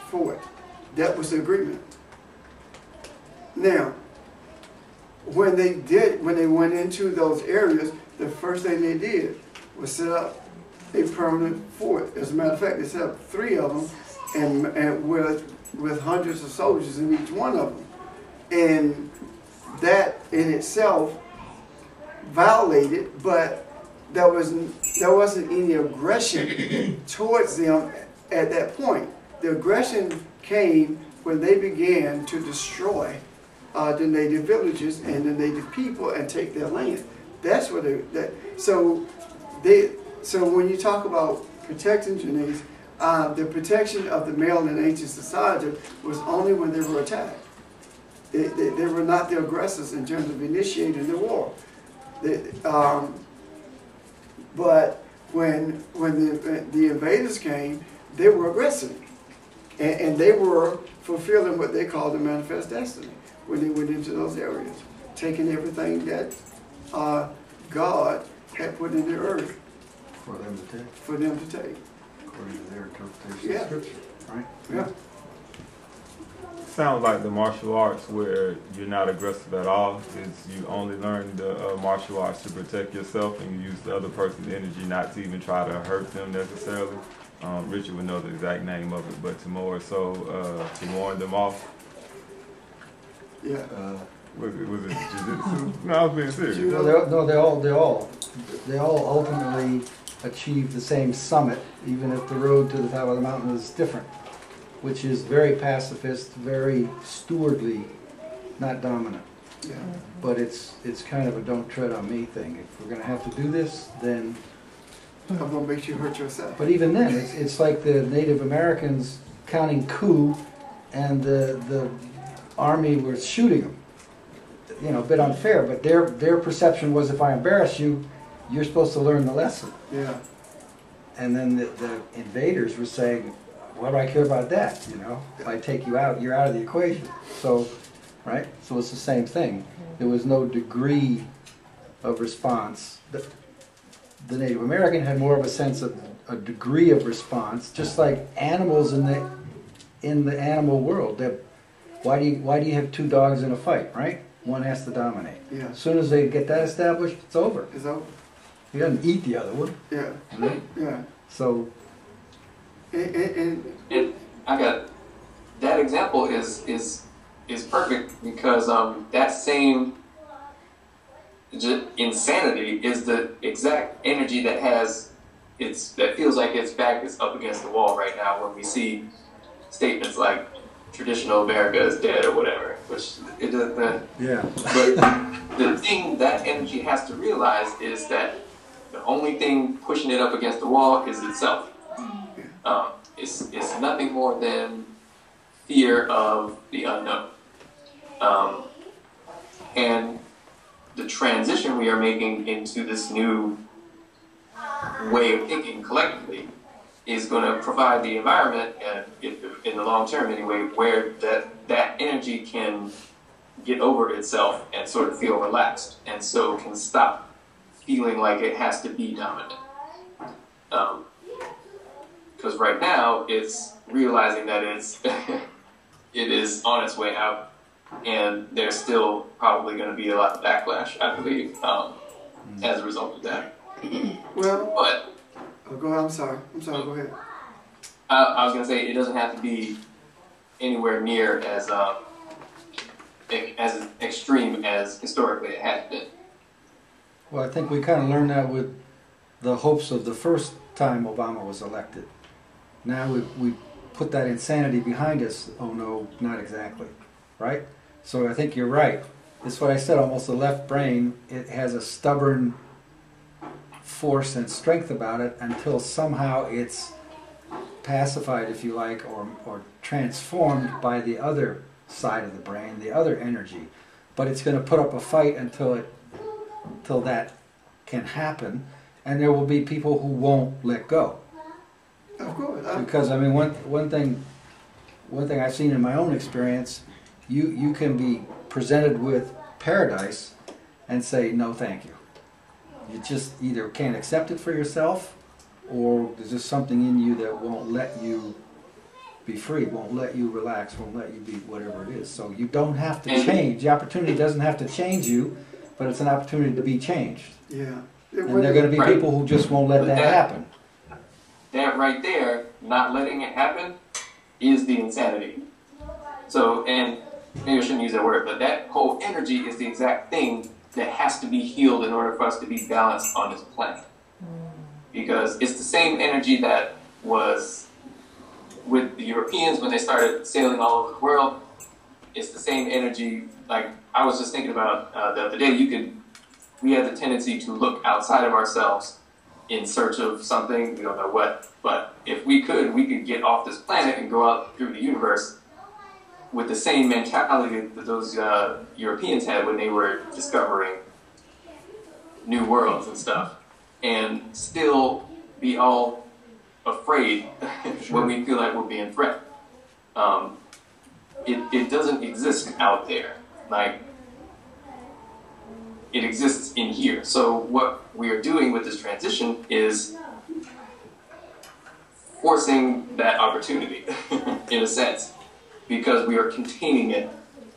fort. That was the agreement. Now, when they went into those areas, the first thing they did was set up a permanent fort. As a matter of fact, they set up 3 of them, and with hundreds of soldiers in each one of them, and that in itself violated, but there wasn't any aggression towards them at that point. The aggression came when they began to destroy the native villages and the native people and take their land. That's what so when you talk about protecting Janice, the protection of the male in ancient society was only when they were attacked. They were not the aggressors in terms of initiating the war. But when the invaders came, they were aggressive, and they were fulfilling what they called the manifest destiny when they went into those areas, taking everything that God had put in the earth For them to take. for them to take. According to their interpretation Yeah. of Scripture, right? Yeah. Sounds like the martial arts where you're not aggressive at all. Is you only learn the martial arts to protect yourself, and you use the other person's energy not to even try to hurt them necessarily. Richard would know the exact name of it, but to more so to warn them off. Yeah. Was it jiu-jitsu? No, I was being serious. No, they all ultimately achieve the same summit, even if the road to the top of the mountain is different, which is very pacifist, very stewardly, not dominant. Yeah. But it's kind of a don't tread on me thing. If we're going to have to do this, then. I'm gonna make you hurt yourself. But even then, it's like the Native Americans counting coup, and the army was shooting them. You know, a bit unfair, but their perception was, if I embarrass you, you're supposed to learn the lesson. Yeah. And then the invaders were saying, what do I care about that? You know, if I take you out, you're out of the equation. So, right? So it's the same thing. There was no degree of response. The Native American had more of a sense of a degree of response, just like animals in the animal world. Why do you have 2 dogs in a fight, right? One has to dominate. Yeah. As soon as they get that established, it's over. It's over. He doesn't eat the other one. Yeah. Right? Yeah. So. And I got that example is perfect because that same insanity is the exact energy that feels like its back is up against the wall right now when we see statements like traditional America is dead or whatever, which it doesn't. Yeah. But the thing that energy has to realize is that the only thing pushing it up against the wall is itself. It's nothing more than fear of the unknown. And the transition we are making into this new way of thinking collectively is going to provide the environment, and in the long term anyway, where that energy can get over itself and sort of feel relaxed, and so can stop feeling like it has to be dominant. Because right now it's realizing that it is on its way out, and there's still probably going to be a lot of backlash, I believe, as a result of that. Well, but go ahead. I'm sorry. Go ahead. I was going to say it doesn't have to be anywhere near as extreme as historically it has been. Well, I think we kind of learned that with the hopes of the first time Obama was elected. Now we put that insanity behind us. Oh no, not exactly, right? So I think you're right. It's what I said, almost the left brain, it has a stubborn force and strength about it until somehow it's pacified, if you like, or transformed by the other side of the brain, the other energy. But it's going to put up a fight until that can happen, and there will be people who won't let go. Of course. Because I mean, one thing I've seen in my own experience, you can be presented with paradise and say no, thank you. You just either can't accept it for yourself, or there's just something in you that won't let you be free, won't let you relax, won't let you be whatever it is. So you don't have to change. The opportunity doesn't have to change you, but it's an opportunity to be changed. Yeah. And there are going to be people who just won't let that happen. That right there, not letting it happen, is the insanity. So, and maybe I shouldn't use that word, but that whole energy is the exact thing that has to be healed in order for us to be balanced on this planet. Because it's the same energy that was with the Europeans when they started sailing all over the world. It's the same energy. Like I was just thinking about the other day, we had the tendency to look outside of ourselves in search of something, we don't know what, but if we could get off this planet and go out through the universe with the same mentality that those Europeans had when they were discovering new worlds and stuff, and still be all afraid when we feel like we're being threatened. It doesn't exist out there. Like, it exists in here. So what we are doing with this transition is forcing that opportunity, in a sense, because we are containing it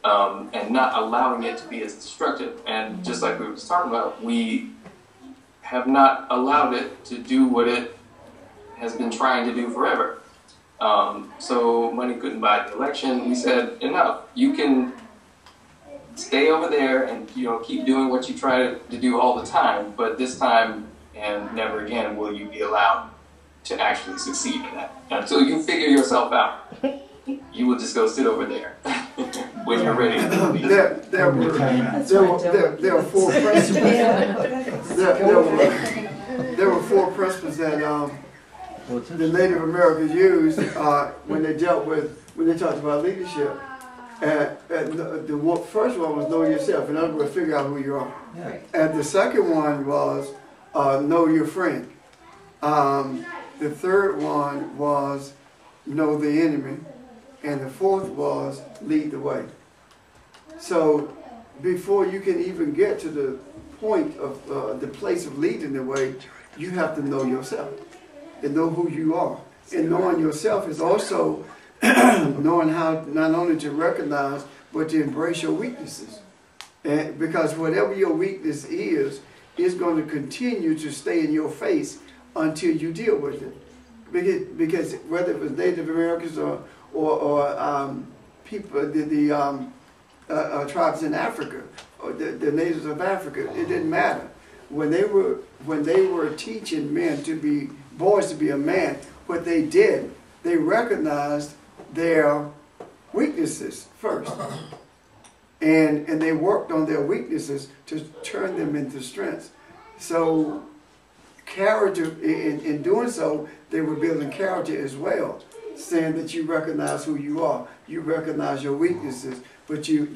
and not allowing it to be as destructive. And just like we were just talking about, we have not allowed it to do what it has been trying to do forever. So money couldn't buy the election. We said, enough. You can stay over there and keep doing what you try to do all the time, but this time and never again will you be allowed to actually succeed in that. Until you figure yourself out, you will just go sit over there when you're ready to leave. There were four principles. There were four principles that the Native Americans used when they talked about leadership. The first one was know yourself. In other words, figure out who you are. Yeah. And the second one was know your friend. The third one was know the enemy. And the fourth was lead the way. So before you can even get to the point of the place of leading the way, you have to know yourself and know who you are. And knowing yourself is also knowing how not only to recognize, but to embrace your weaknesses. And because whatever your weakness is going to continue to stay in your face until you deal with it. Because whether it was Native Americans or people, the tribes in Africa, or the natives of Africa, it didn't matter. When they were teaching boys to be a man, what they did, they recognized their weaknesses first. And they worked on their weaknesses to turn them into strengths. So character, in doing so, they were building character as well, saying that you recognize who you are, you recognize your weaknesses, but you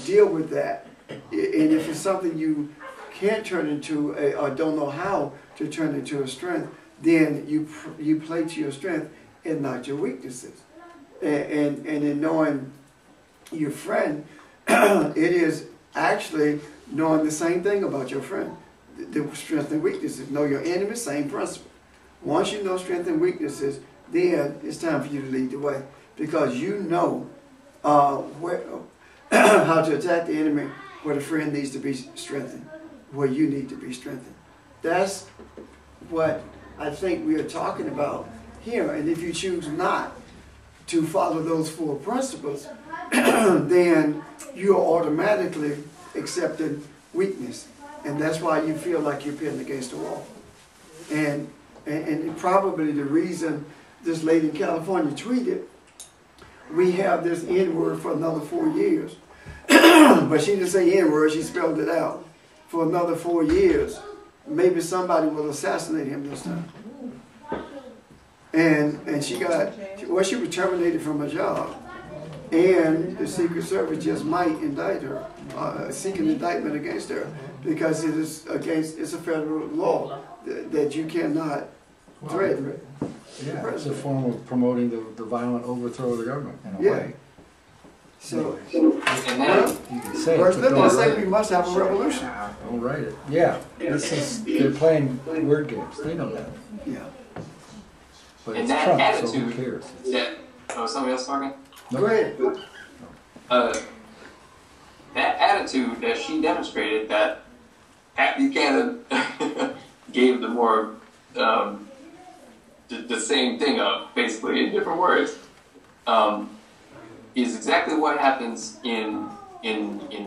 deal with that. And if it's something you can't turn into or don't know how to turn into a strength, then you play to your strength and not your weaknesses. And in knowing your friend, it is actually knowing the same thing about your friend, the strengths and weaknesses. Know your enemy, same principle. Once you know strengths and weaknesses, then it's time for you to lead the way, because you know how to attack the enemy, where the friend needs to be strengthened, where you need to be strengthened. That's what I think we are talking about here. And if you choose not to follow those four principles, then you are automatically accepting weakness. And that's why you feel like you're pinned against the wall. And probably the reason this lady in California tweeted, we have this N-word for another 4 years. But she didn't say N-word, she spelled it out. For another 4 years, maybe somebody will assassinate him this time. And she was terminated from her job. And the Secret Service just might indict her, seek an indictment against her, because it's a federal law that you cannot threaten. Yeah, it's a form of promoting the violent overthrow of the government in a Yeah. way. So, And well, You can say it, First but Amendment don't say write we it. must have a revolution. Don't write it. Yeah, they're playing word games. They know that. Yeah. But And it's that Trump, so who attitude- cares? somebody else talking? Go ahead. That attitude that she demonstrated, that Pat Buchanan gave the more the same thing of, basically in different words, is exactly what happens in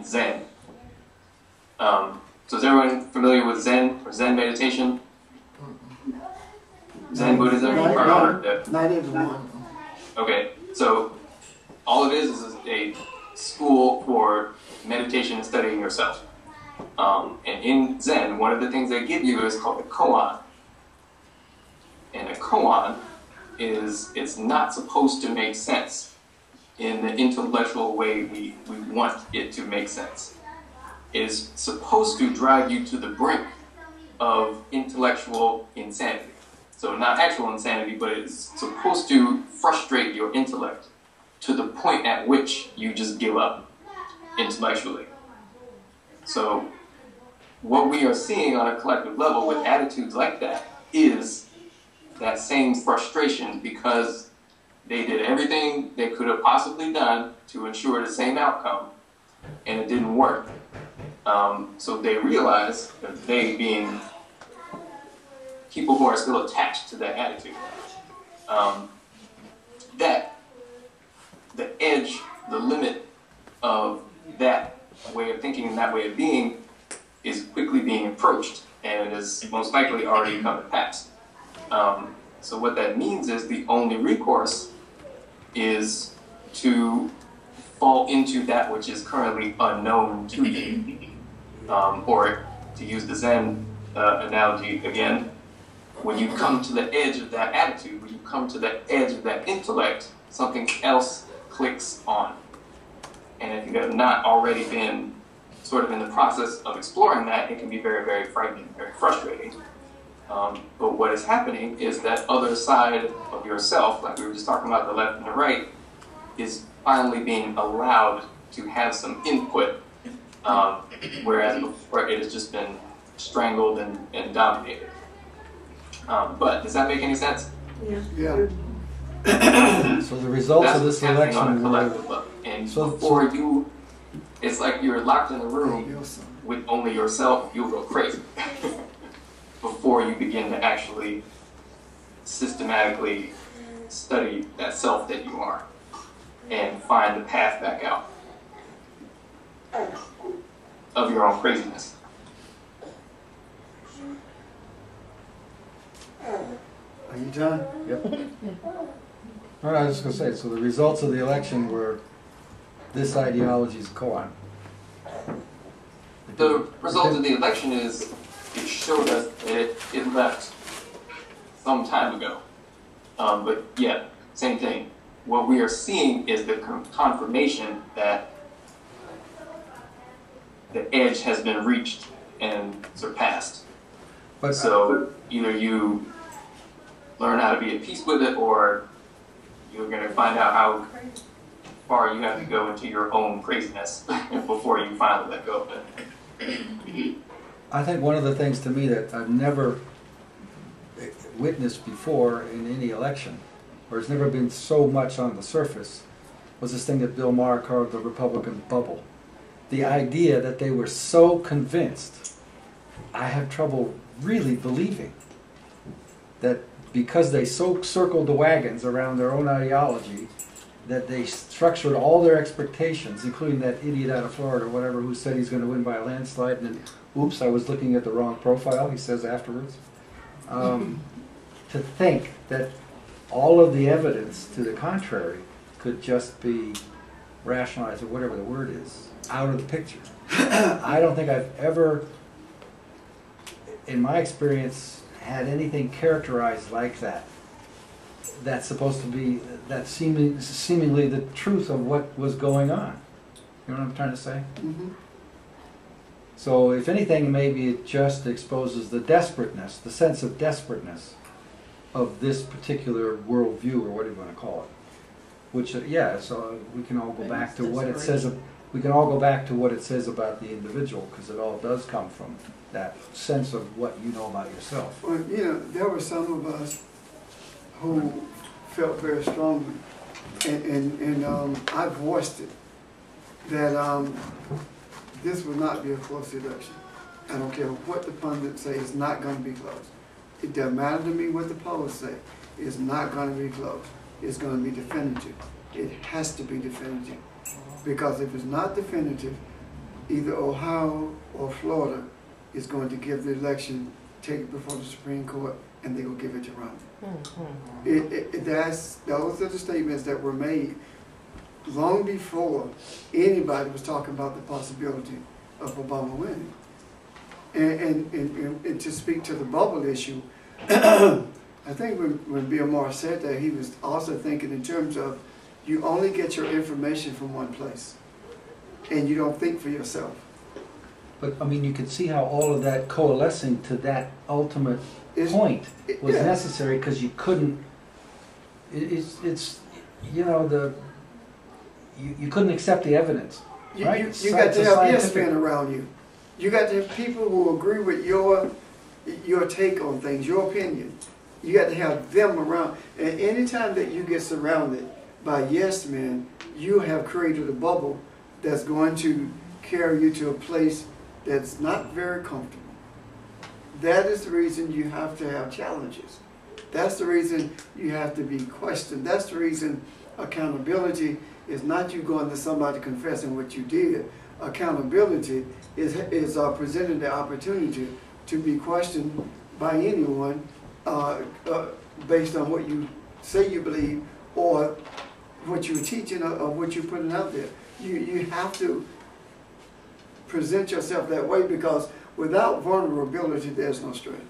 Zen. So is everyone familiar with Zen or Zen meditation? Zen Buddhism? Not everyone. Okay, so all it is a school for meditation and studying yourself. And in Zen, one of the things they give you is called a koan. And a koan it's not supposed to make sense in the intellectual way we want it to make sense. It is supposed to drive you to the brink of intellectual insanity. So not actual insanity, but it's supposed to frustrate your intellect to the point at which you just give up intellectually. So what we are seeing on a collective level with attitudes like that is that same frustration, because they did everything they could have possibly done to ensure the same outcome, and it didn't work. So they realize that they, being people who are still attached to that attitude, that the edge, the limit of that way of thinking and that way of being is quickly being approached, and it is most likely already come to pass. So what that means is the only recourse is to fall into that which is currently unknown to you. Or to use the Zen analogy again, when you come to the edge of that attitude, when you come to the edge of that intellect, something else clicks on. And if you have not already been sort of in the process of exploring that, it can be very, very frightening, very frustrating. But what is happening is that other side of yourself, like we were just talking about, the left and the right, is finally being allowed to have some input, whereas before it has just been strangled and dominated. But does that make any sense? Yeah. So the results That's of this what's happening on a election collective were, level. And So- before you, it's like you're locked in a room with only yourself, you'll go crazy before you begin to actually systematically study that self that you are and find the path back out of your own craziness. Are you done? yep. No, I was just gonna say, so the results of the election were this ideology's koan. The result of the election is it showed us that it left some time ago. But yeah, same thing. What we are seeing is the confirmation that the edge has been reached and surpassed. But So either you learn how to be at peace with it, or you're going to find out how far you have to go into your own craziness before you finally let go of it. I think one of the things to me that I've never witnessed before in any election, or has never been so much on the surface, was this thing that Bill Maher called the Republican bubble. The idea that they were so convinced, I have trouble really believing that because they so circled the wagons around their own ideology, that they structured all their expectations, including that idiot out of Florida or whatever who said he's going to win by a landslide, and then, oops, I was looking at the wrong profile, he says afterwards. To think that all of the evidence to the contrary could just be rationalized, or whatever the word is, out of the picture. I don't think I've ever, in my experience, had anything characterized like that, that's supposed to be, that's seemingly the truth of what was going on. You know what I'm trying to say? Mm-hmm. So if anything, maybe it just exposes the desperateness, the sense of desperateness of this particular worldview, or whatever you want to call it. Which, yeah, so we can all go back to what it says. We can all go back to what it says about the individual, because it all does come from that sense of what you know about yourself. Well, you know, there were some of us who felt very strongly, and I voiced it, that this will not be a close election. I don't care what the pundits say, it's not going to be close. It doesn't matter to me what the polls say. It's not going to be close. It's going to be definitive. It has to be definitive. Because if it's not definitive, either Ohio or Florida is going to give the election, take it before the Supreme Court, and they will give it to Romney. Those are the statements that were made long before anybody was talking about the possibility of Obama winning. And to speak to the bubble issue, I think when Bill Maher said that, he was also thinking in terms of you only get your information from one place, and you don't think for yourself. But I mean, you could see how all of that coalescing to that ultimate point was necessary, because you couldn't. It's you know, you couldn't accept the evidence. Right? You got to have yes men around you. You got to have people who agree with your take on things, your opinion. You got to have them around. And anytime that you get surrounded by yes men, you have created a bubble that's going to carry you to a place that's not very comfortable. That is the reason you have to have challenges. That's the reason you have to be questioned. That's the reason accountability is not you going to somebody confessing what you did. Accountability is presenting the opportunity to be questioned by anyone based on what you say you believe, or what you're teaching, or what you're putting out there. You have to present yourself that way, because without vulnerability, there's no strength.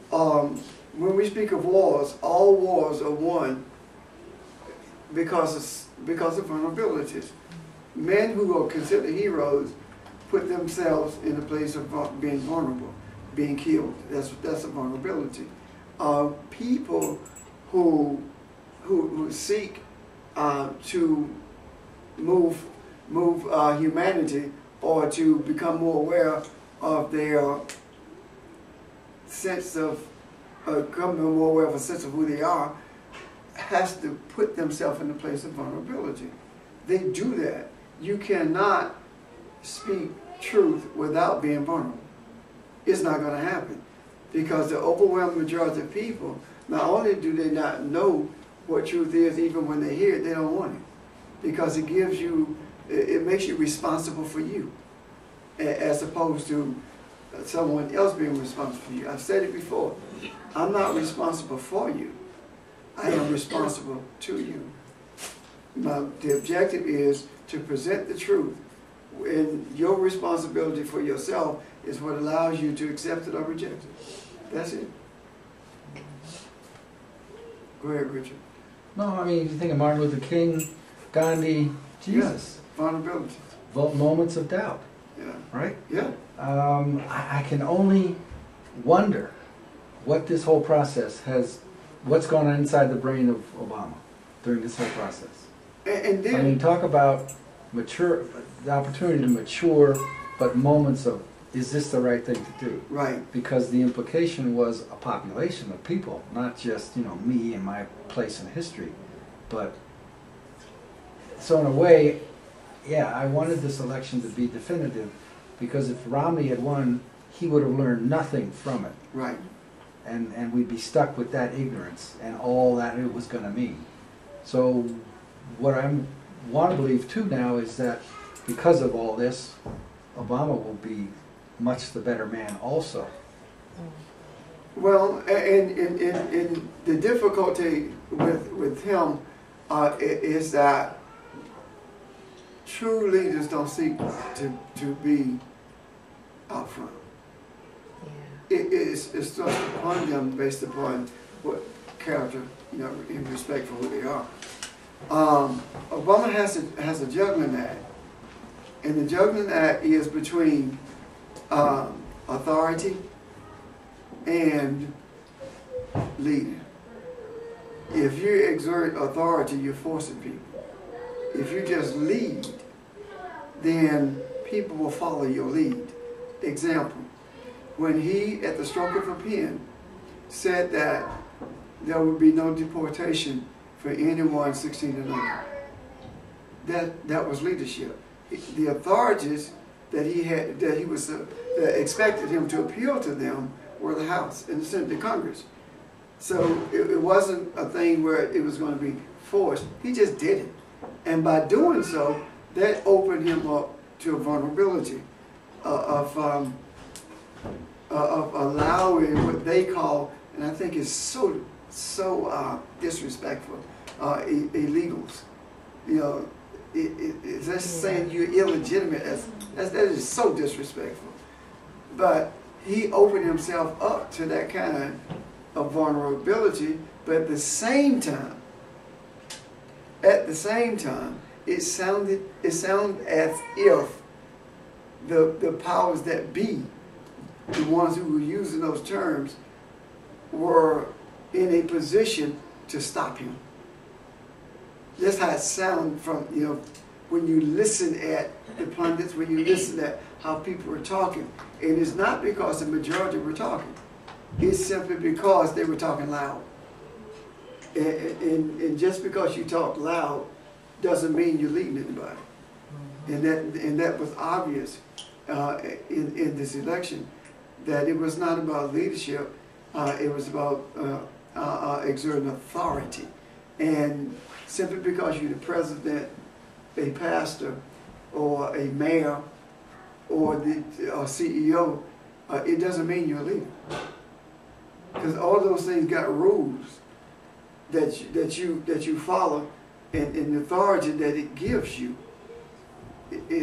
When we speak of wars, all wars are won because of vulnerabilities. Men who are considered heroes put themselves in a place of being vulnerable, being killed. That's a vulnerability. People who seek to move humanity, or to become more aware of their sense of, become more aware of a sense of who they are, has to put themselves in a place of vulnerability. They do that. You cannot speak truth without being vulnerable. It's not going to happen, because the overwhelming majority of people, not only do they not know what truth is, even when they hear it, they don't want it, because it gives you, it makes you responsible for you, as opposed to someone else being responsible for you. I've said it before. I'm not responsible for you. I am responsible to you. The objective is to present the truth, and your responsibility for yourself is what allows you to accept it or reject it. That's it. Go ahead, Richard. No, I mean, if you think of Martin Luther King, Gandhi, Jesus. Yes, vulnerability. Moments of doubt. Yeah. Right? Yeah. I can only wonder what this whole process has, what's going on inside the brain of Obama during this whole process. And then, I mean, talk about the opportunity to mature, but moments of, is this the right thing to do? right. Because the implication was a population of people, not just, you know, me and my place in history. But, so in a way, yeah, I wanted this election to be definitive, because if Romney had won, he would have learned nothing from it. Right. And we'd be stuck with that ignorance and all that it was going to mean. So what I want to believe too now is that because of all this, Obama will be much the better man also. Well, and the difficulty with him is that true leaders don't seek to be out front. it's thrust upon them based upon what character, in respect for who they are. Obama has a juggling act, and the juggling act is between authority and leading. If you exert authority, you're forcing people. If you just lead, then people will follow your lead. Example, when he, at the stroke of a pen, said that there would be no deportation for anyone 16 and under, that was leadership. The authorities that he had, that expected him to appeal to them were the House and the Senate, the Congress. So it wasn't a thing where it was going to be forced. He just did it. And by doing so, that opened him up to a vulnerability of allowing what they call, and I think is so disrespectful, illegals. It's just saying you're illegitimate. That is so disrespectful. But he opened himself up to that kind of vulnerability, but at the same time, it sounded as if the powers that be, the ones who were using those terms, were in a position to stop him. That's how it sounds from, when you listen at the pundits, when you listen at how people are talking. And it's not because the majority were talking. It's simply because they were talking loud. And just because you talk loud doesn't mean you're leading anybody. And that was obvious in this election, that it was not about leadership, it was about exerting authority. And simply because you're the president, a pastor, or a mayor, or the CEO, it doesn't mean you're a leader. Because all those things got rules that you follow, and the authority that it gives you.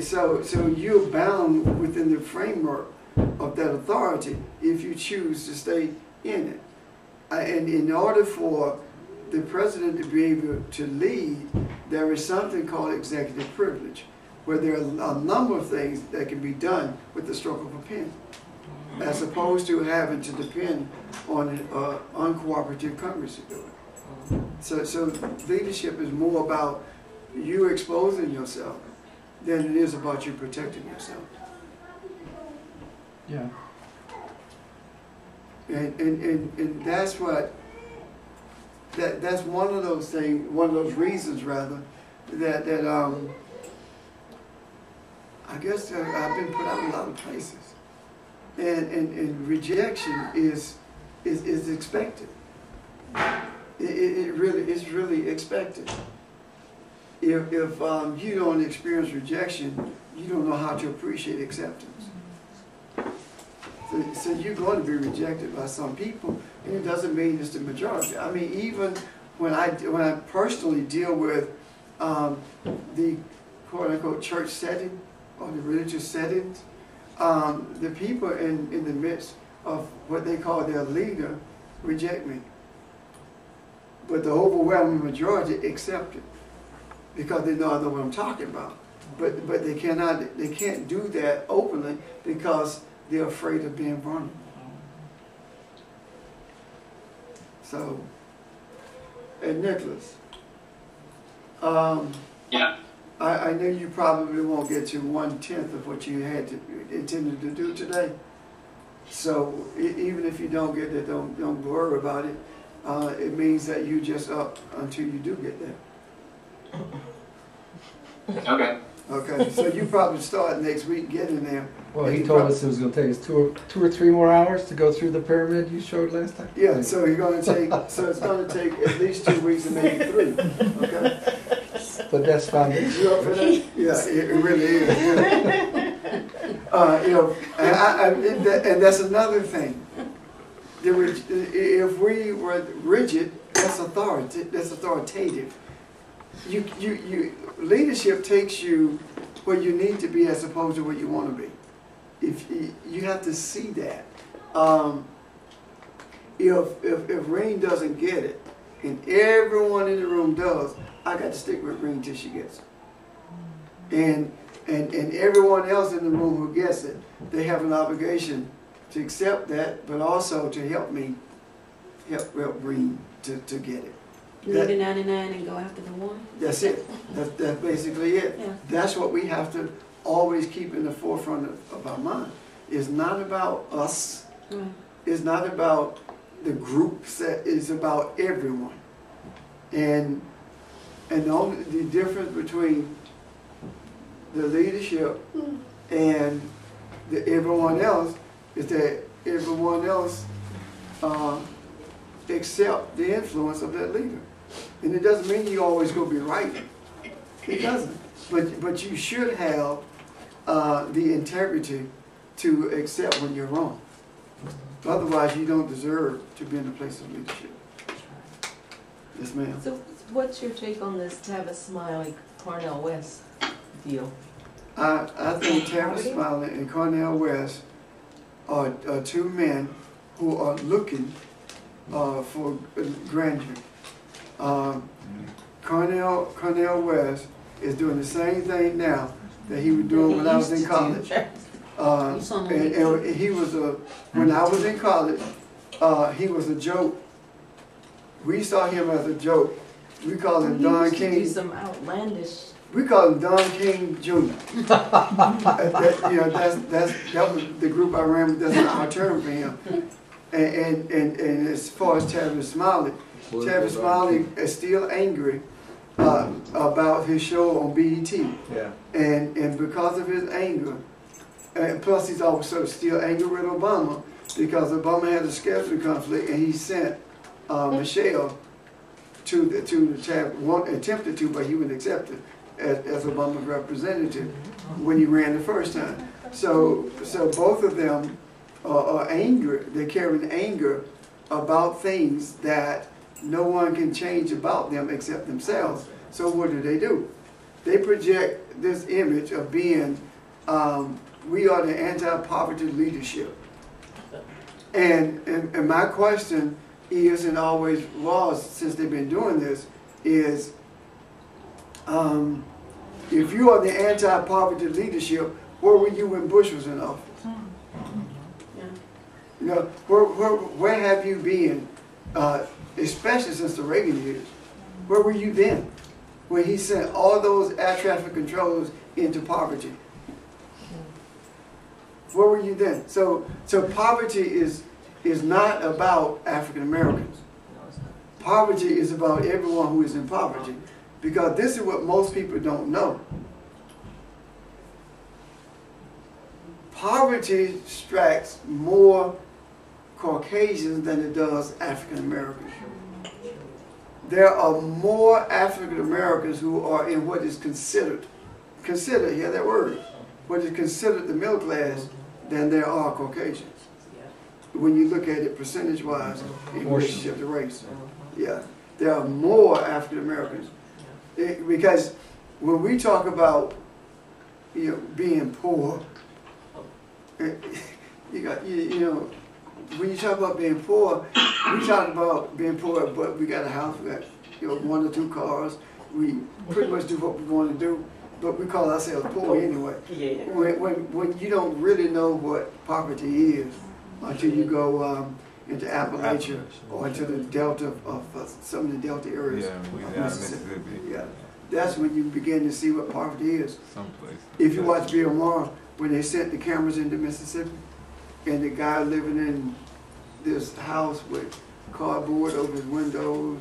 So you're bound within the framework of that authority if you choose to stay in it. And in order for the president to be able to lead, there is something called executive privilege, where there are a number of things that can be done with the stroke of a pen, as opposed to having to depend on an uncooperative Congress to do it. So leadership is more about you exposing yourself than it is about you protecting yourself. Yeah. And that's what, that's one of those things, one of those reasons rather, that I guess I've been put out in a lot of places. And rejection is expected. It really is really expected. If you don't experience rejection, you don't know how to appreciate acceptance. So you're going to be rejected by some people, and it doesn't mean it's the majority. I mean, even when I personally deal with the quote unquote church setting or the religious settings, the people in the midst of what they call their leader reject me. But the overwhelming majority accept it because they know I know what I'm talking about. But they can't do that openly because they're afraid of being vulnerable. So, and Nicholas, yeah. I know you probably won't get to 1/10 of what you had intended to do today. So even if you don't get there, don't worry about it. It means that you just up until you do get there. Okay. Okay, so you probably start next week getting there. Well, he told us it was going to take us two or three more hours to go through the pyramid you showed last time. Yeah, so you're going to take. So it's going to take at least 2 weeks and maybe 3. Okay. But that's fine. You up for that? Yeah, it really is. And that's another thing. If we were rigid, that's authoritative. Leadership takes you where you need to be as opposed to where you want to be. If you have to see that, If Reen doesn't get it, and everyone in the room does, I got to stick with Reen till she gets it. And everyone else in the room who gets it, they have an obligation to accept that, but also to help me help Reen to get it. Leave the 99 and go after the one? That's it. That's basically it. Yeah. That's what we have to always keep in the forefront of our mind. It's not about us. Right. It's not about the groups. It's about everyone. And the difference between the leadership and everyone else is that everyone else accept the influence of that leader. And it doesn't mean you always go be right. It doesn't. But you should have the integrity to accept when you're wrong. Otherwise, you don't deserve to be in a place of leadership. Yes, ma'am. So what's your take on this Tavis Smiley, Cornel West deal? I think Tavis Smiley and Cornel West are two men who are looking for grandeur. Cornel West is doing the same thing now that he was doing when I was in college. And he was when I was in college, he was a joke. We saw him as a joke. We called him Don King. Do some outlandish. We called him Don King Jr. That was the group I ran with. That's our term for him. And as far as Tavis Smiley, Tavis Smiley is still angry about his show on BET. Yeah. And because of his anger, and plus he's also still angry with Obama because Obama had a schedule conflict and he sent Michelle to the tab, attempted to, but he wouldn't accept it as Obama's representative when he ran the first time. So both of them are angry. They're carrying anger about things that no one can change about them except themselves. So what do? They project this image of being, we are the anti-poverty leadership. And my question is, and always was since they've been doing this, is if you are the anti-poverty leadership, where were you when Bush was in office? You know, where have you been, especially since the Reagan years? Where were you then when he sent all those air traffic controllers into poverty? Where were you then? So poverty is not about African Americans. Poverty is about everyone who is in poverty, because this is what most people don't know. Poverty strikes more Caucasians than it does African Americans. There are more African Americans who are in what is considered, hear that word, what is considered the middle class than there are Caucasians. When you look at it percentage-wise in relationship to race. Yeah, there are more African Americans. Because when we talk about, being poor, when you talk about being poor, we talk about being poor, but we got a house, we got 1 or 2 cars. We pretty much do what we want to do, but we call ourselves poor anyway. Yeah. When you don't really know what poverty is until you go into Appalachia or into the Delta of some of the Delta areas of Mississippi. Yeah, that's when you begin to see what poverty is. Someplace. If you watch Bill Maher, when they sent the cameras into Mississippi, and the guy living in this house with cardboard over his windows,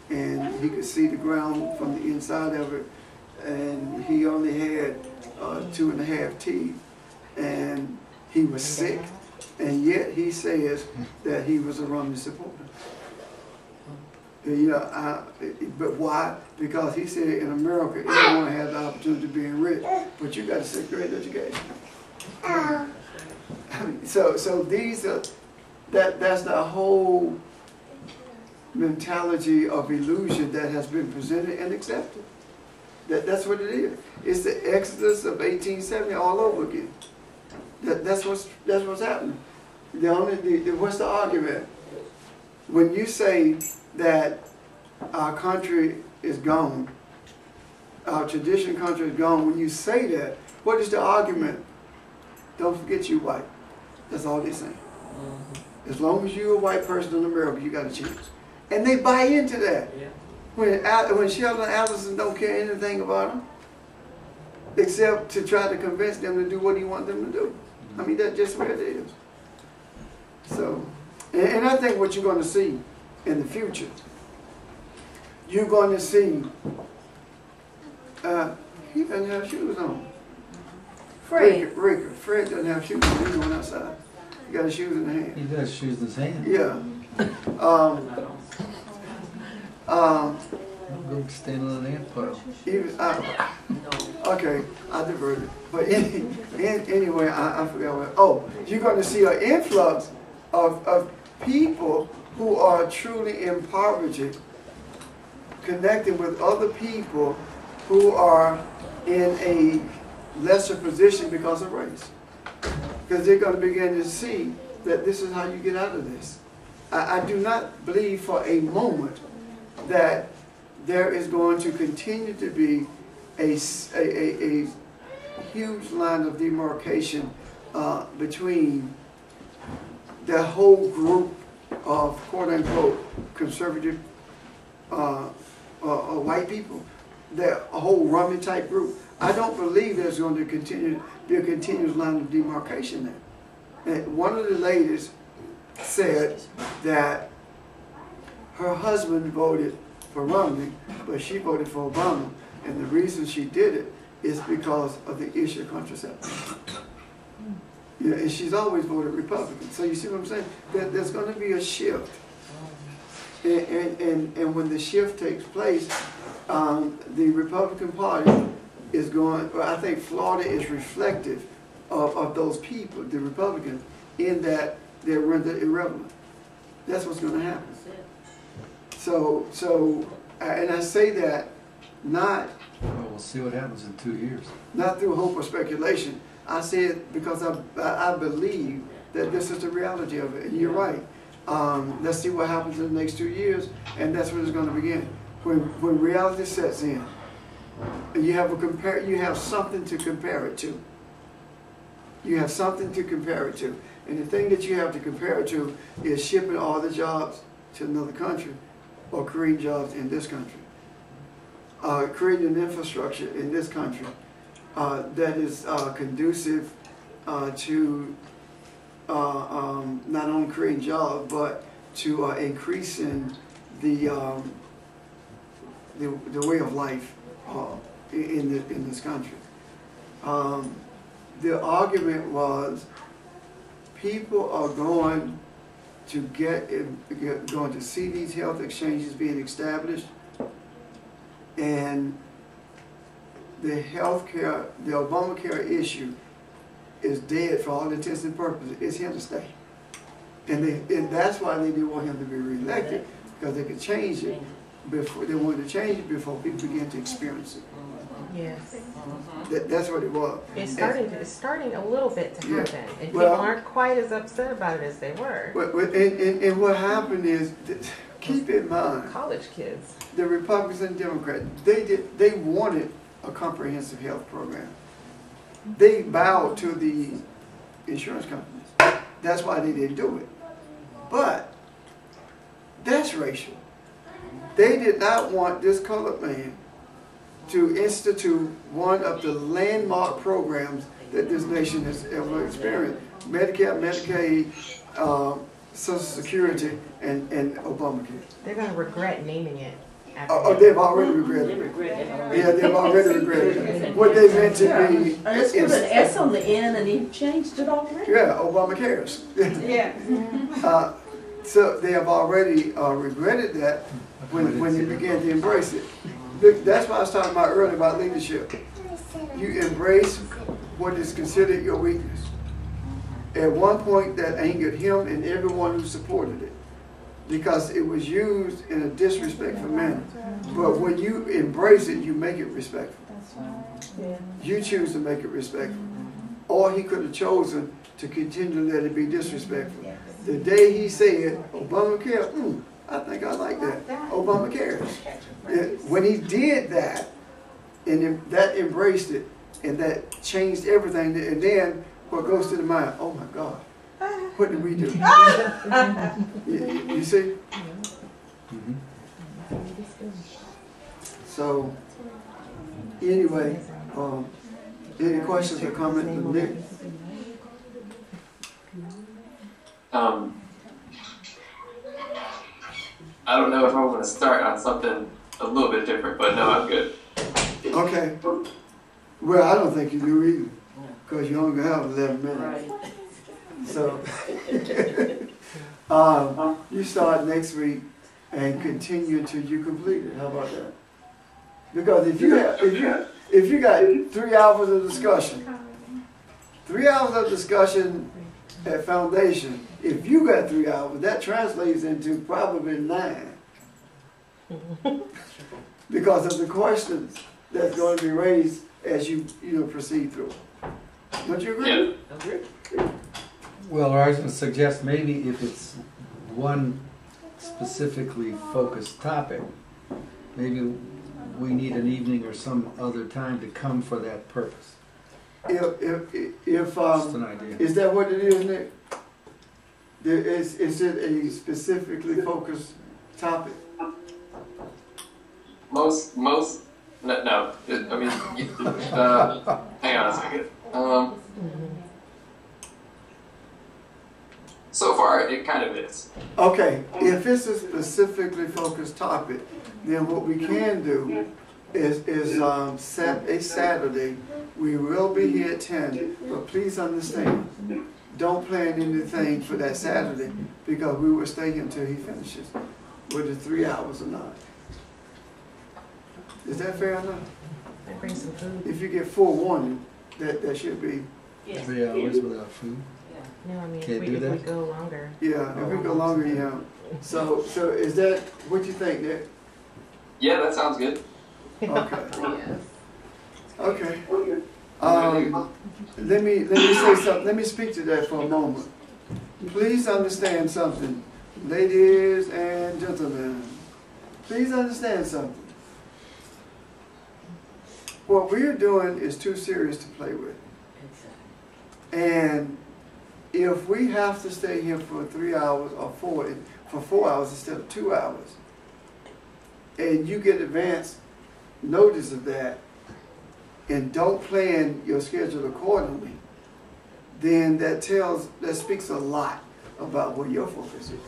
and he could see the ground from the inside of it, and he only had 2.5 teeth, and he was sick, and yet he says that he was a Romney supporter. But why? Because he said in America, everyone has the opportunity of being rich, but you got a 6th grade education. So these are, that's the whole mentality of illusion that has been presented and accepted. That's what it is. It's the exodus of 1870 all over again. That's what's happening. What's the argument? When you say that our country is gone, our tradition country is gone, when you say that, what is the argument? Don't forget you white. That's all they're saying. As long as you're a white person in America, you got a chance. And they buy into that. Yeah. When Sheldon Adelson don't care anything about them, except to try to convince them to do what he wants them to do. I mean, that's just where it is. So, and I think what you're going to see in the future, you're going to see, he doesn't have shoes on. Fred. Fred doesn't have shoes on. He's going outside. He got his shoes in the hand. He does shoes in his hand. Yeah. Go stand on an ant pile. Okay, I diverted. But anyway, I forgot what. Oh, you're going to see an influx of people who are truly impoverished, connecting with other people who are in a lesser position because of race. Because they're going to begin to see that this is how you get out of this. I do not believe for a moment that there is going to continue to be a huge line of demarcation between the whole group of quote-unquote conservative white people, a whole Romney type group. I don't believe there's going to be a continuous line of demarcation there. And one of the ladies said that her husband voted for Romney, but she voted for Obama, and the reason she did it is because of the issue of contraception. Yeah, and she's always voted Republican. So you see what I'm saying? There's going to be a shift, and when the shift takes place, the Republican Party is going. Well, I think Florida is reflective of those people, the Republicans, in that they're rendered irrelevant. That's what's going to happen. So, and I say that not. Well, we'll see what happens in 2 years. Not through hope or speculation. I say it because I believe that this is the reality of it. And you're right. Let's see what happens in the next 2 years, and that's when it's going to begin. When reality sets in, and you have something to compare it to. You have something to compare it to. And the thing that you have to compare it to is shipping all the jobs to another country or creating jobs in this country. Creating an infrastructure in this country that is conducive to not only creating jobs, but to increasing the way of life in this country. The argument was people are going to see these health exchanges being established, and the Obamacare issue is dead for all intents and purposes. It's here to stay. And that's why they didn't want him to be reelected, because they could change it before they wanted to change it before people began to experience it. Yes. That's what it was. It's starting a little bit to happen, and well, people aren't quite as upset about it as they were. And what happened is, keep in mind, College kids. the Republicans and Democrats, they wanted a comprehensive health program. They bowed to the insurance companies. That's why they didn't do it. But that's racial. They did not want this colored man to institute one of the landmark programs that this nation has ever experienced. Medicare, Medicaid, Social Security, and Obamacare. They're going to regret naming it. They've already regretted it. Yeah, they've already regretted it. What they meant to be. Let's put an S on the end, and he changed it already. Yeah, Obamacares. Yeah. So they have already regretted that when they began to embrace it. That's why I was talking about earlier about leadership. You embrace what is considered your weakness. At one point, that angered him and everyone who supported it, because it was used in a disrespectful manner. But when you embrace it, you make it respectful. You choose to make it respectful. or he could have chosen to continue to let it be disrespectful. The day he said, Obamacare, I think I like that. Obamacare. When he did that, and that embraced it, and that changed everything, and then what goes to the mind, oh my God, what did we do? you see? So, anyway, any questions or comments from Nick? I don't know if I want to start on something a little bit different, but no, I'm good. Okay. Well, I don't think you do either, because you only have 11 minutes. Right. So, you start next week and continue until you complete it. How about that? Because if you got 3 hours of discussion, 3 hours of discussion at foundation, if you got 3 hours, that translates into probably 9. Because of the questions that's going to be raised as you proceed through. Don't you agree? Yeah. Well, I was going to suggest maybe if it's one specifically focused topic, maybe we need an evening or some other time to come for that purpose. Just an idea. Is that what it is, Nick? Is it a specifically focused topic? Most, no. I mean, hang on a second. So far, it kind of is. Okay, if it's a specifically focused topic, then what we can do is set a Saturday. We will be here at 10, but please understand, don't plan anything for that Saturday because we will stay here until he finishes, whether 3 hours or not. Is that fair enough? Bring some food. If you get full warning, that should be. 3 hours without food. No, I mean, Can't if do we that? go longer. Yeah, if we go longer, yeah. So is that what you think, Nick? Yeah, that sounds good. Okay. Okay. Let me say something. Let me speak to that for a moment. Please understand something, ladies and gentlemen. Please understand something. What we're doing is too serious to play with. And if we have to stay here for 3 hours or for 4 hours instead of 2 hours, and you get advance notice of that, and don't plan your schedule accordingly, then that speaks a lot about where your focus is.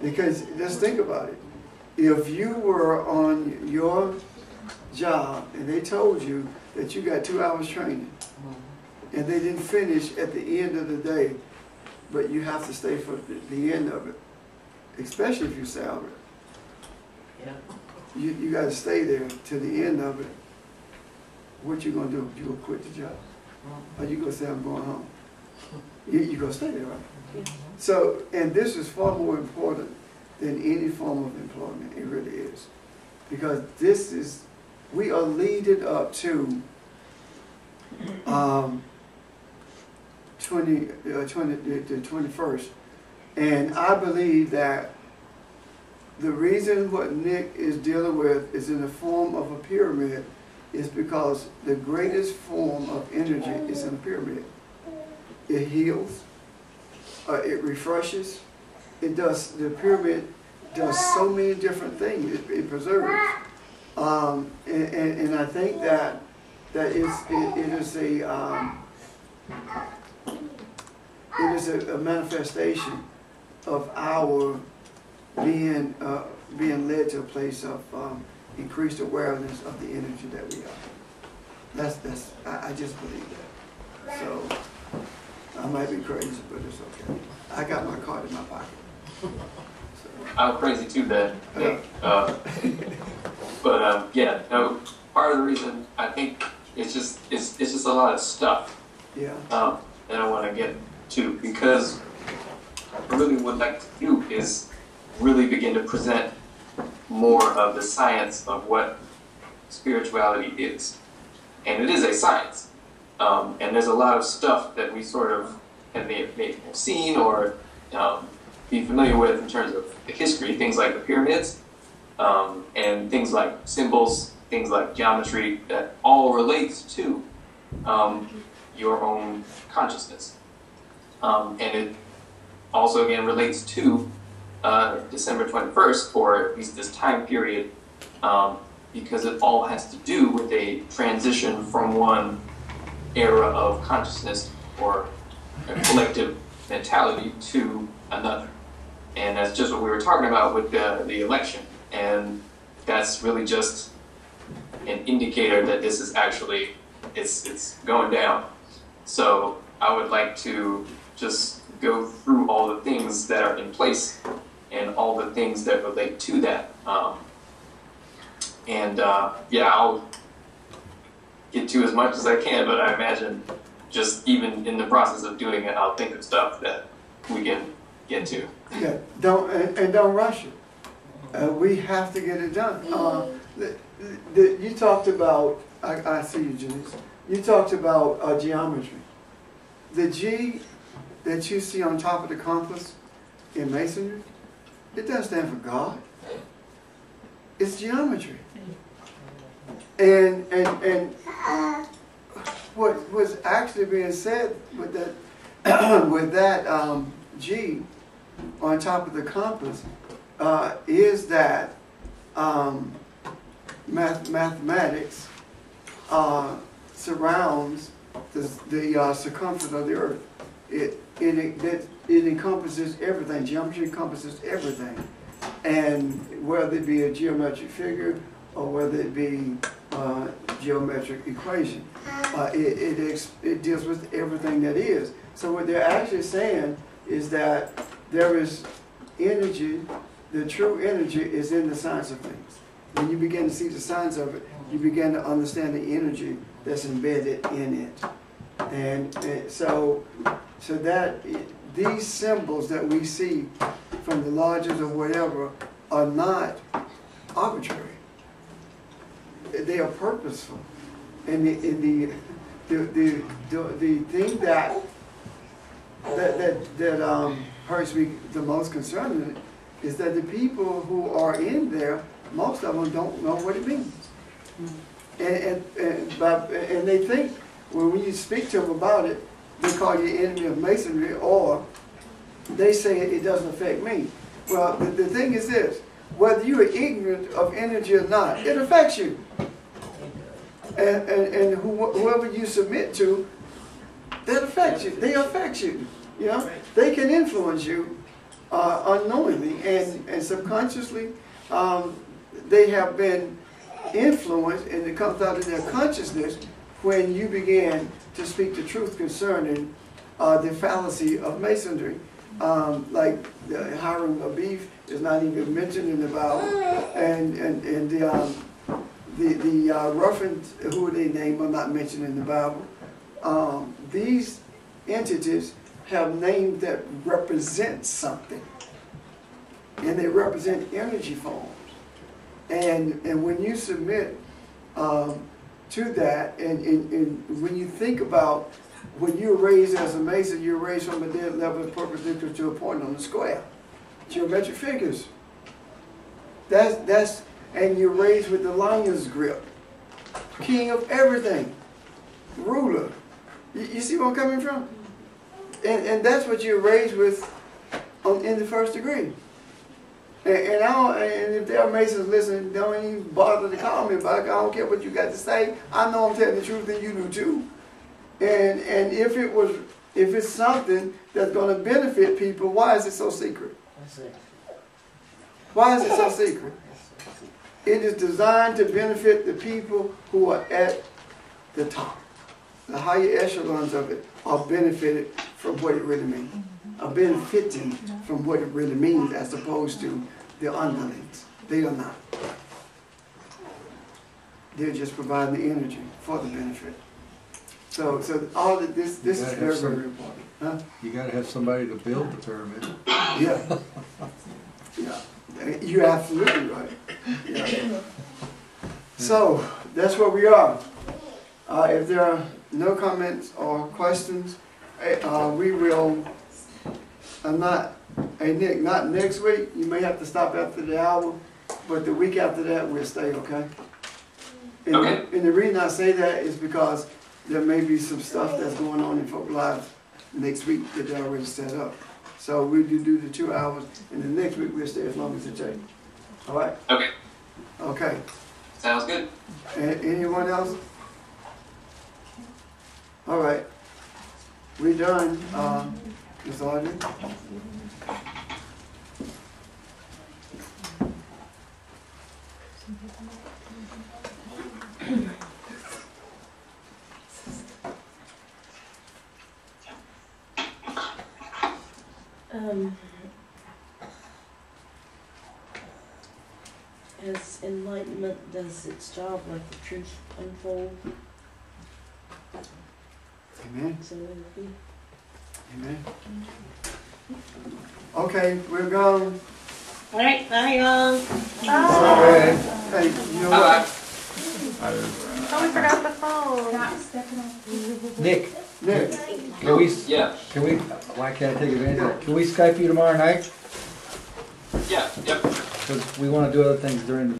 Because just think about it. If you were on your job and they told you that you got 2 hours training and they didn't finish at the end of the day, but you have to stay for the end of it, especially if you're salaried. Yeah. You got to stay there to the end of it. What you gonna do? You gonna quit the job? Or you gonna say I'm going home? You gonna stay there, right? Yeah. So, and this is far more important than any form of employment. It really is, because we are leading up to the 21st, and I believe that the reason what Nick is dealing with is in the form of a pyramid is because the greatest form of energy is in a pyramid. It heals, it refreshes, the pyramid does so many different things, it preserves. And I think that it is a manifestation of our being led to a place of increased awareness of the energy that we are. I just believe that. So I might be crazy, but it's okay. I got my card in my pocket. So. I'm crazy too, Ben. Yeah. Yeah, no, part of the reason I think it's just a lot of stuff. Yeah. That I want to get to, because I really would like to do is really begin to present more of the science of what spirituality is. And it is a science. And there's a lot of stuff that we sort of may have seen or be familiar with in terms of the history, things like the pyramids, and things like symbols, things like geometry, that all relates to your own consciousness. And it also, again, relates to December 21st, or at least this time period, because it all has to do with a transition from one era of consciousness or a collective mentality to another. And that's just what we were talking about with the election. And that's really just an indicator that this is actually, it's going down. So I would like to just go through all the things that are in place and all the things that relate to that. Yeah, I'll get to as much as I can, but I imagine just even in the process of doing it, I'll think of stuff that we can get to. Yeah, don't rush it. We have to get it done. You talked about, I see you, Janice. You talked about geometry. The G that you see on top of the compass in masonry, it doesn't stand for God. It's geometry. And what was actually being said with that with that G on top of the compass is that mathematics surrounds the circumference of the earth. It encompasses everything. Geometry encompasses everything, and whether it be a geometric figure or whether it be a geometric equation, it deals with everything that is. So what they're actually saying is that there is energy. The true energy is in the science of things. When you begin to see the science of it, you begin to understand the energy that's embedded in it. And so that these symbols that we see from the lodges or whatever are not arbitrary. They are purposeful. And the thing that hurts me the most concerning is that the people who are in there, most of them don't know what it means. And they think when you speak to them about it, they call you enemy of masonry, or they say it doesn't affect me. Well, the thing is this: whether you are ignorant of energy or not, it affects you. And whoever you submit to, that affects you. They affect you. You know, they can influence you unknowingly and subconsciously. They have been influenced, and it comes out of their consciousness when you begin to speak the truth concerning the fallacy of masonry. Like the Hiram Abiff is not even mentioned in the Bible, and the Ruffins, who they name, are not mentioned in the Bible. These entities have names that represent something, and they represent energy forms. And when you submit to that, and when you think about when you're raised as a Mason, you're raised from a dead level perpendicular to a point on the square. Geometric figures. And you're raised with the lion's grip. King of everything. Ruler. You see where I'm coming from? And that's what you're raised with in the first degree. And if there are Masons listening, don't even bother to call me about it. I don't care what you got to say. I know I'm telling the truth, and you do too. And if it's something that's going to benefit people, why is it so secret? Why is it so secret? It is designed to benefit the people who are at the top. The higher echelons of it are benefited from what it really means. Are benefiting from what it really means, as opposed to the underlings. They are not. They're just providing the energy for the benefit. So all of this is very, very important. Huh? You got to have somebody to build the pyramid. Yeah. Yeah. You're absolutely right. Yeah. So that's where we are. If there are no comments or questions, we will, hey Nick, not next week, you may have to stop after the hour, but the week after that, we'll stay, okay? And, Okay. and the reason I say that is because there may be some stuff that's going on in Folk Lives next week that they already set up. So we do the 2 hours, and the next week we'll stay as long as it takes. All right? Okay, Okay. sounds good. Anyone else? All right. We done, Ms. Audrey? As enlightenment does its job, let the truth unfold. Amen. So it'll be. Amen. Okay, we're gone. All right, bye, y'all. Okay. Hey, you know Bye-bye. what? Oh, we forgot the phone. Not stepping on. Nick, Nick, can we, Yeah, why can't I take advantage of that? Can we Skype you tomorrow night? yeah, yep. Because we want to do other things during the